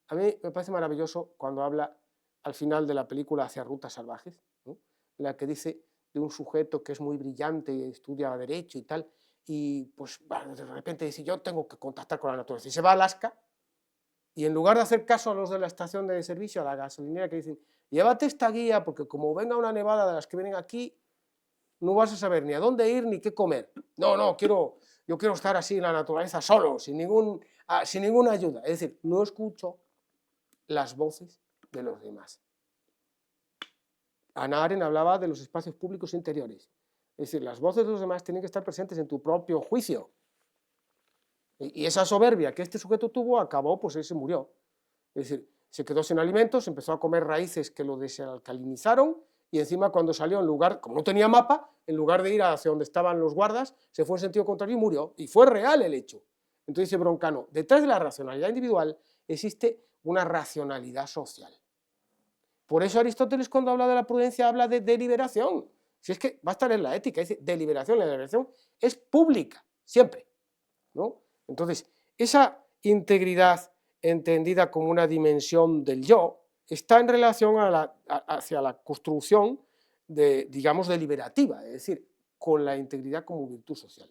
a mí me parece maravilloso cuando habla al final de la película Hacia rutas salvajes, ¿no?, en la que dice de un sujeto que es muy brillante y estudia derecho y tal, y pues bueno, de repente dice, yo tengo que contactar con la naturaleza, y se va a Alaska Y en lugar de hacer caso a los de la estación de servicio, a la gasolinera, que dicen, llévate esta guía, porque como venga una nevada de las que vienen aquí, no vas a saber ni a dónde ir ni qué comer. No, no, yo quiero estar así en la naturaleza solo, sin ninguna ayuda. Es decir, no escucho las voces de los demás. Hannah Arendt hablaba de los espacios públicos interiores. Es decir, las voces de los demás tienen que estar presentes en tu propio juicio. Y esa soberbia que este sujeto tuvo acabó, pues él se murió. Es decir, se quedó sin alimentos, empezó a comer raíces que lo desalcalinizaron y encima cuando salió, en lugar, como no tenía mapa, en lugar de ir hacia donde estaban los guardas, se fue en sentido contrario y murió. Y fue real el hecho. Entonces dice Broncano, detrás de la racionalidad individual existe una racionalidad social. Por eso Aristóteles, cuando habla de la prudencia, habla de deliberación. Si es que va a estar en la ética, dice deliberación. La deliberación es pública, siempre, ¿no? Entonces, esa integridad entendida como una dimensión del yo está en relación hacia la construcción digamos, deliberativa, es decir, con la integridad como virtud social.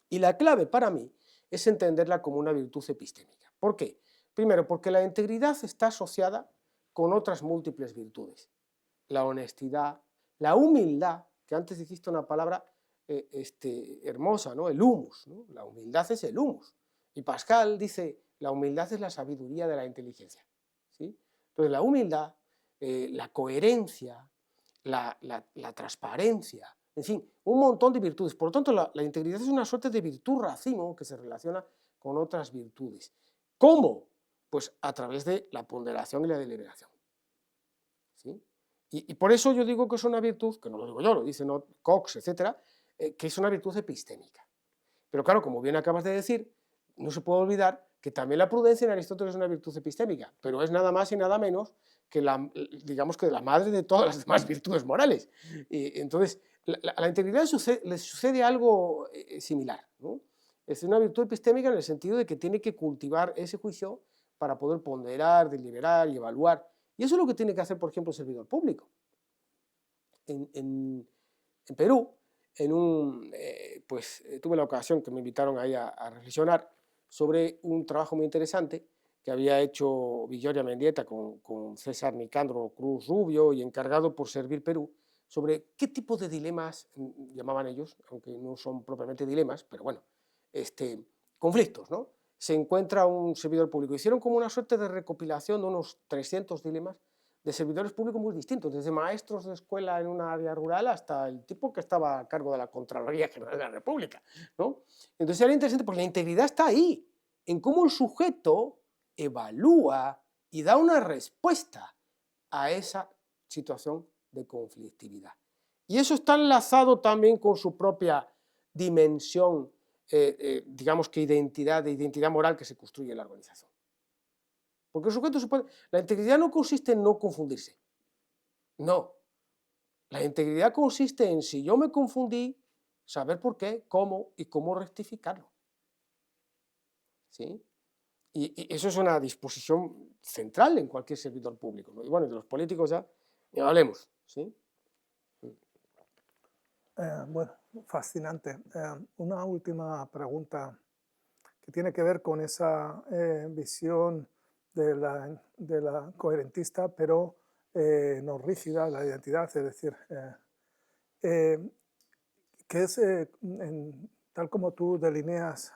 Y la clave para mí es entenderla como una virtud epistémica. ¿Por qué? Primero, porque la integridad está asociada con otras múltiples virtudes. La honestidad, la humildad, que antes dijiste una palabra hermosa, ¿no? El humus, ¿no? La humildad es el humus. Y Pascal dice, la humildad es la sabiduría de la inteligencia. ¿Sí? Entonces la humildad, la coherencia, la transparencia, en fin, un montón de virtudes. Por lo tanto, la integridad es una suerte de virtud racimo que se relaciona con otras virtudes. ¿Cómo? Pues a través de la ponderación y la deliberación. ¿Sí? Y por eso yo digo que es una virtud, que no lo digo yo, lo dicen Cox, etcétera, que es una virtud epistémica. Pero claro, como bien acabas de decir, no se puede olvidar que también la prudencia en Aristóteles es una virtud epistémica, pero es nada más y nada menos que digamos que la madre de todas las demás virtudes morales. Y entonces, la integridad le sucede algo similar, ¿no? Es una virtud epistémica en el sentido de que tiene que cultivar ese juicio para poder ponderar, deliberar y evaluar. Y eso es lo que tiene que hacer, por ejemplo, el servidor público. En Perú, tuve la ocasión que me invitaron ahí a reflexionar sobre un trabajo muy interesante que había hecho Villoria Mendieta con César Nicandro Cruz Rubio y encargado por Servir Perú, sobre qué tipo de dilemas, llamaban ellos, aunque no son propiamente dilemas, pero bueno, conflictos, ¿no? Se encuentra un servidor público. Hicieron como una suerte de recopilación de unos 300 dilemas de servidores públicos muy distintos, desde maestros de escuela en una área rural hasta el tipo que estaba a cargo de la Contraloría General de la República, ¿no? Entonces era interesante porque la integridad está ahí, en cómo el sujeto evalúa y da una respuesta a esa situación de conflictividad. Y eso está enlazado también con su propia dimensión, digamos que de identidad moral que se construye en la organización. Porque el sujeto la integridad no consiste en no confundirse. No. La integridad consiste en, si yo me confundí, saber por qué, cómo y cómo rectificarlo. ¿Sí? Y eso es una disposición central en cualquier servidor público, ¿no? Y bueno, de los políticos ya hablemos. ¿Sí? Bueno, fascinante. Una última pregunta que tiene que ver con esa visión de la coherentista, pero no rígida, la identidad, es decir, que es, tal como tú delineas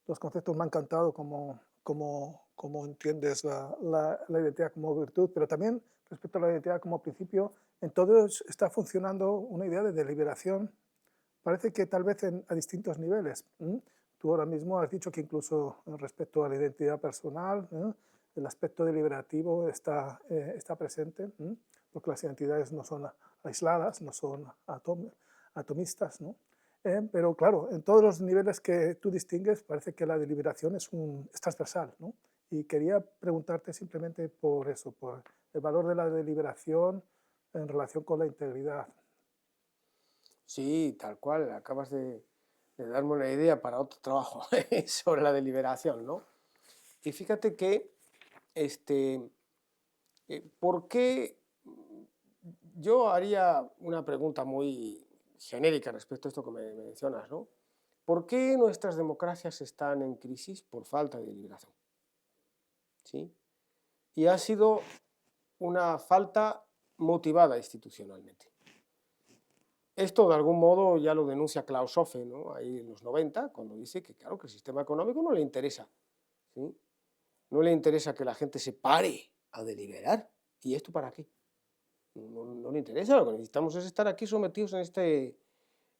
los conceptos, me ha encantado como entiendes la identidad como virtud, pero también respecto a la identidad como principio, en todo está funcionando una idea de deliberación. Parece que tal vez a distintos niveles. Tú ahora mismo has dicho que incluso respecto a la identidad personal, el aspecto deliberativo está presente, porque las identidades no son aisladas, no son atomistas, ¿no? Pero claro, en todos los niveles que tú distingues parece que la deliberación es transversal, ¿no? Y quería preguntarte simplemente por eso, por el valor de la deliberación en relación con la integridad. Sí, tal cual, acabas de darme una idea para otro trabajo sobre la deliberación, ¿no? Y fíjate que, ¿por qué? Yo haría una pregunta muy genérica respecto a esto que me mencionas, ¿no? ¿Por qué nuestras democracias están en crisis? Por falta de deliberación. ¿sí? Y ha sido una falta motivada institucionalmente. Esto de algún modo ya lo denuncia Klaus Hofe, ¿no? Ahí en los 90, cuando dice que claro que el sistema económico no le interesa, ¿sí? No le interesa que la gente se pare a deliberar. ¿Y esto para qué? No le interesa, lo que necesitamos es estar aquí sometidos en este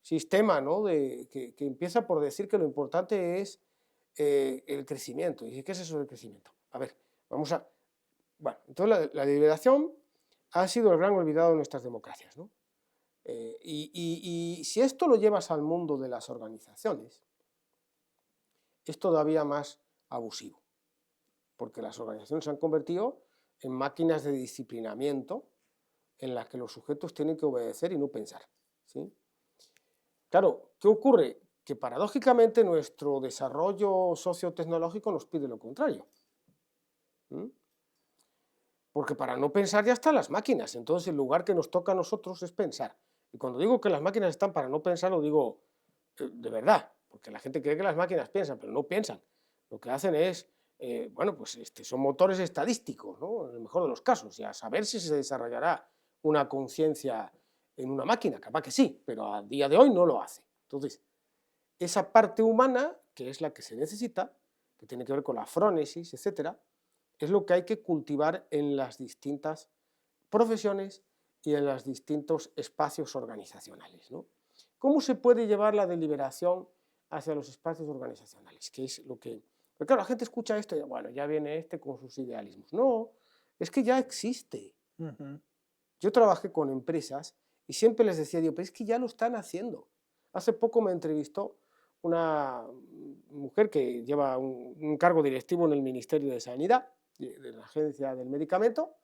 sistema, ¿no? Que empieza por decir que lo importante es el crecimiento. ¿Y qué es eso del crecimiento? A ver, vamos a... Bueno, entonces la deliberación ha sido el gran olvidado de nuestras democracias, ¿no? Y si esto lo llevas al mundo de las organizaciones, es todavía más abusivo, porque las organizaciones se han convertido en máquinas de disciplinamiento en las que los sujetos tienen que obedecer y no pensar, ¿sí? Claro, ¿qué ocurre? Que paradójicamente nuestro desarrollo sociotecnológico nos pide lo contrario. ¿Mm? Porque para no pensar ya están las máquinas, entonces el lugar que nos toca a nosotros es pensar. Y cuando digo que las máquinas están para no pensar, lo digo de verdad, porque la gente cree que las máquinas piensan, pero no piensan. Lo que hacen es, bueno, pues son motores estadísticos, ¿no? En el mejor de los casos, y a saber si se desarrollará una conciencia en una máquina, capaz que sí, pero a día de hoy no lo hace. Entonces, esa parte humana, que es la que se necesita, que tiene que ver con la frónesis, etcétera, es lo que hay que cultivar en las distintas profesiones y en los distintos espacios organizacionales, ¿no? ¿Cómo se puede llevar la deliberación hacia los espacios organizacionales? Que es lo que... Porque claro, la gente escucha esto y bueno, ya viene este con sus idealismos. No, es que ya existe. Yo trabajé con empresas y siempre les decía, digo, pero es que ya lo están haciendo. Hace poco me entrevistó una mujer que lleva un cargo directivo en el Ministerio de Sanidad, de la Agencia del Medicamento,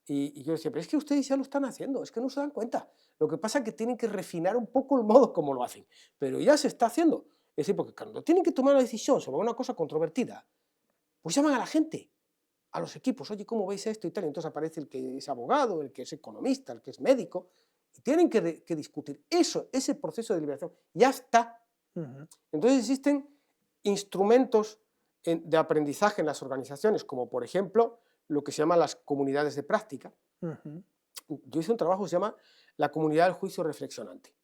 y yo decía, pero es que ustedes ya lo están haciendo, es que no se dan cuenta. Lo que pasa es que tienen que refinar un poco el modo como lo hacen, pero ya se está haciendo. Es decir, porque cuando tienen que tomar una decisión sobre una cosa controvertida, pues llaman a la gente, a los equipos, oye, ¿cómo veis esto y tal? Y entonces aparece el que es abogado, el que es economista, el que es médico, y tienen que discutir. Eso, ese proceso de deliberación, ya está. Entonces existen instrumentos de aprendizaje en las organizaciones, como por ejemplo lo que se llama las comunidades de práctica. Yo hice un trabajo que se llama la comunidad del juicio reflexionante.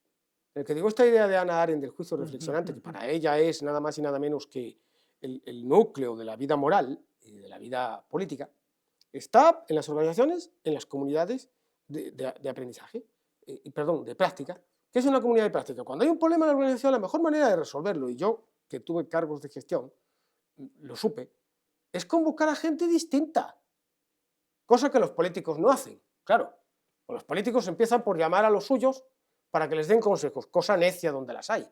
En el que digo esta idea de Hannah Arendt del juicio reflexionante, que para ella es nada más y nada menos que el núcleo de la vida moral y de la vida política, está en las organizaciones, en las comunidades de aprendizaje, perdón, de práctica. ¿Qué es una comunidad de práctica? Cuando hay un problema en la organización, la mejor manera de resolverlo, y yo, que tuve cargos de gestión, lo supe, es convocar a gente distinta, cosa que los políticos no hacen. Claro, los políticos empiezan por llamar a los suyos para que les den consejos, cosa necia donde las hay.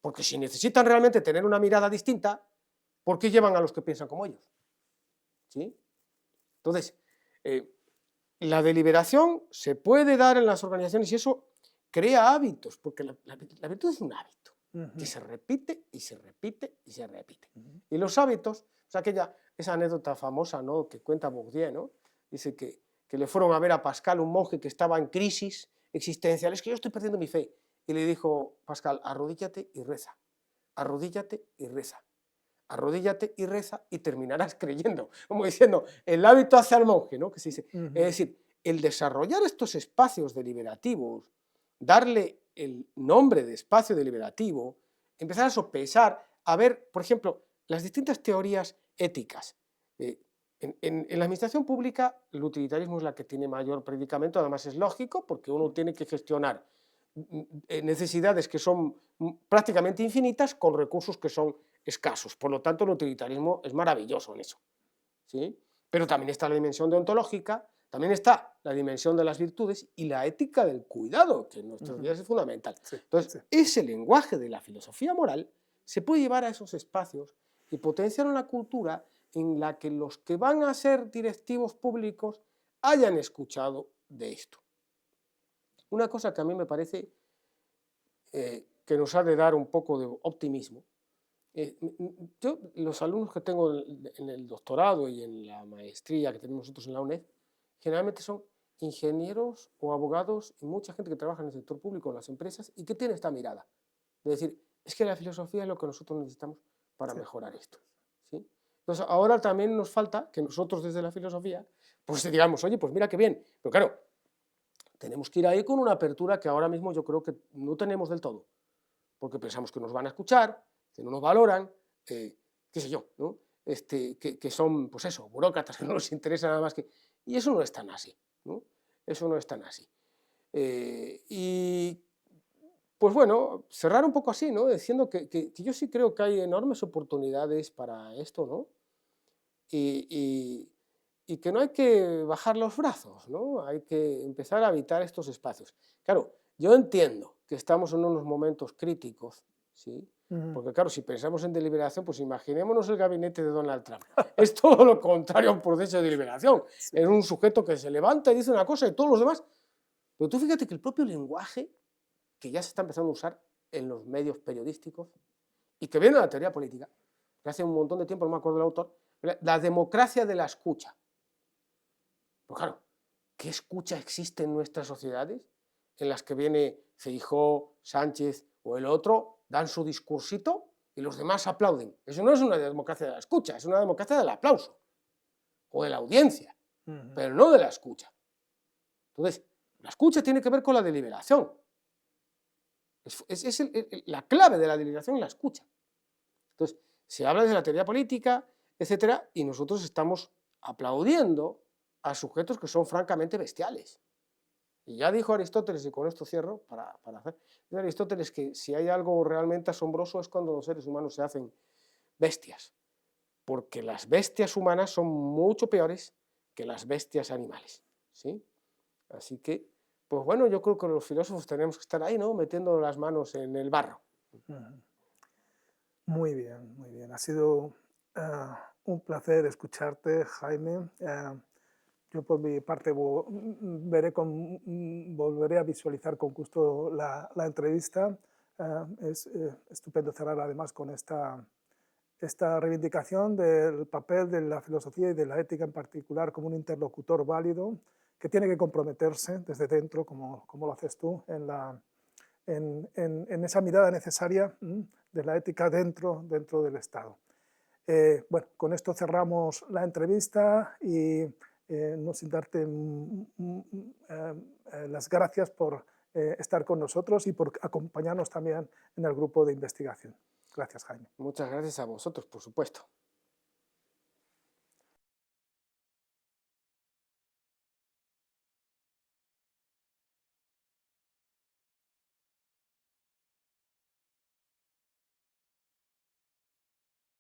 Porque si necesitan realmente tener una mirada distinta, ¿por qué llevan a los que piensan como ellos? ¿Sí? Entonces, la deliberación se puede dar en las organizaciones y eso crea hábitos, porque la virtud es un hábito que se repite y se repite y se repite. Y los hábitos, o sea, esa anécdota famosa, ¿no?, que cuenta Bourdieu, ¿no? Dice que le fueron a ver a Pascal, un monje que estaba en crisis existencial, es que yo estoy perdiendo mi fe. Y le dijo Pascal, arrodíllate y reza, arrodíllate y reza, arrodíllate y reza y terminarás creyendo. Como diciendo, el hábito hace al monje, ¿no? Que se dice. Es decir, el desarrollar estos espacios deliberativos, darle el nombre de espacio deliberativo, empezar a sopesar, a ver, por ejemplo, las distintas teorías éticas. En la administración pública, el utilitarismo es la que tiene mayor predicamento, además es lógico, porque uno tiene que gestionar necesidades que son prácticamente infinitas con recursos que son escasos. Por lo tanto, el utilitarismo es maravilloso en eso, ¿sí? Pero también está la dimensión deontológica, también está la dimensión de las virtudes y la ética del cuidado, que en nuestros días es fundamental. Sí, entonces, ese lenguaje de la filosofía moral se puede llevar a esos espacios y potenciar una cultura en la que los que van a ser directivos públicos hayan escuchado de esto. Una cosa que a mí me parece que nos ha de dar un poco de optimismo. Yo, los alumnos que tengo en el doctorado y en la maestría que tenemos nosotros en la UNED, generalmente son ingenieros o abogados y mucha gente que trabaja en el sector público, en las empresas, y que tiene esta mirada. De decir, es que la filosofía es lo que nosotros necesitamos para mejorar esto, ¿sí? Entonces, ahora también nos falta que nosotros desde la filosofía, pues digamos, oye, pues mira qué bien, pero claro, tenemos que ir ahí con una apertura que ahora mismo yo creo que no tenemos del todo, porque pensamos que nos van a escuchar, que no nos valoran, qué sé yo, ¿no? Que son, pues eso, burócratas, que no les interesa nada más que... Y eso no es tan así, ¿no? Eso no es tan así. Y pues bueno, cerrar un poco así, ¿no? Diciendo que yo sí creo que hay enormes oportunidades para esto, ¿no? Y, y- y que no hay que bajar los brazos, ¿no? Hay que empezar a habitar estos espacios. Claro, yo entiendo que estamos en unos momentos críticos, ¿sí? Ujú. Porque claro, si pensamos en deliberación, pues imaginémonos el gabinete de Donald Trump. Es todo lo contrario a un proceso de deliberación. Sí. Es un sujeto que se levanta y dice una cosa y todos los demás. Pero tú fíjate que el propio lenguaje que ya se está empezando a usar en los medios periodísticos y que viene de la teoría política, que hace un montón de tiempo, no me acuerdo del autor, la democracia de la escucha. Pues claro, ¿qué escucha existe en nuestras sociedades en las que viene Feijóo, Sánchez o el otro, dan su discursito y los demás aplauden? Eso no es una democracia de la escucha, es una democracia del aplauso o de la audiencia, Ujú. pero no de la escucha. Entonces, la escucha tiene que ver con la deliberación. Es la clave de la deliberación, la escucha. Entonces, se habla de la teoría política, etcétera, y nosotros estamos aplaudiendo a sujetos que son francamente bestiales. Y ya dijo Aristóteles, y con esto cierro, para hacer, dijo Aristóteles que si hay algo realmente asombroso es cuando los seres humanos se hacen bestias, porque las bestias humanas son mucho peores que las bestias animales, ¿sí? Así que, pues bueno, yo creo que los filósofos tenemos que estar ahí, ¿no? Metiendo las manos en el barro. Ujú. Muy bien, muy bien. Ha sido un placer escucharte, Jaime. Yo por mi parte volveré a visualizar con gusto la entrevista. Es estupendo cerrar además con esta reivindicación del papel de la filosofía y de la ética en particular como un interlocutor válido que tiene que comprometerse desde dentro, como lo haces tú, en esa mirada necesaria de la ética dentro del Estado. Bueno, con esto cerramos la entrevista y no sin darte las gracias por estar con nosotros y por acompañarnos también en el grupo de investigación. Gracias, Jaime. Muchas gracias a vosotros, por supuesto.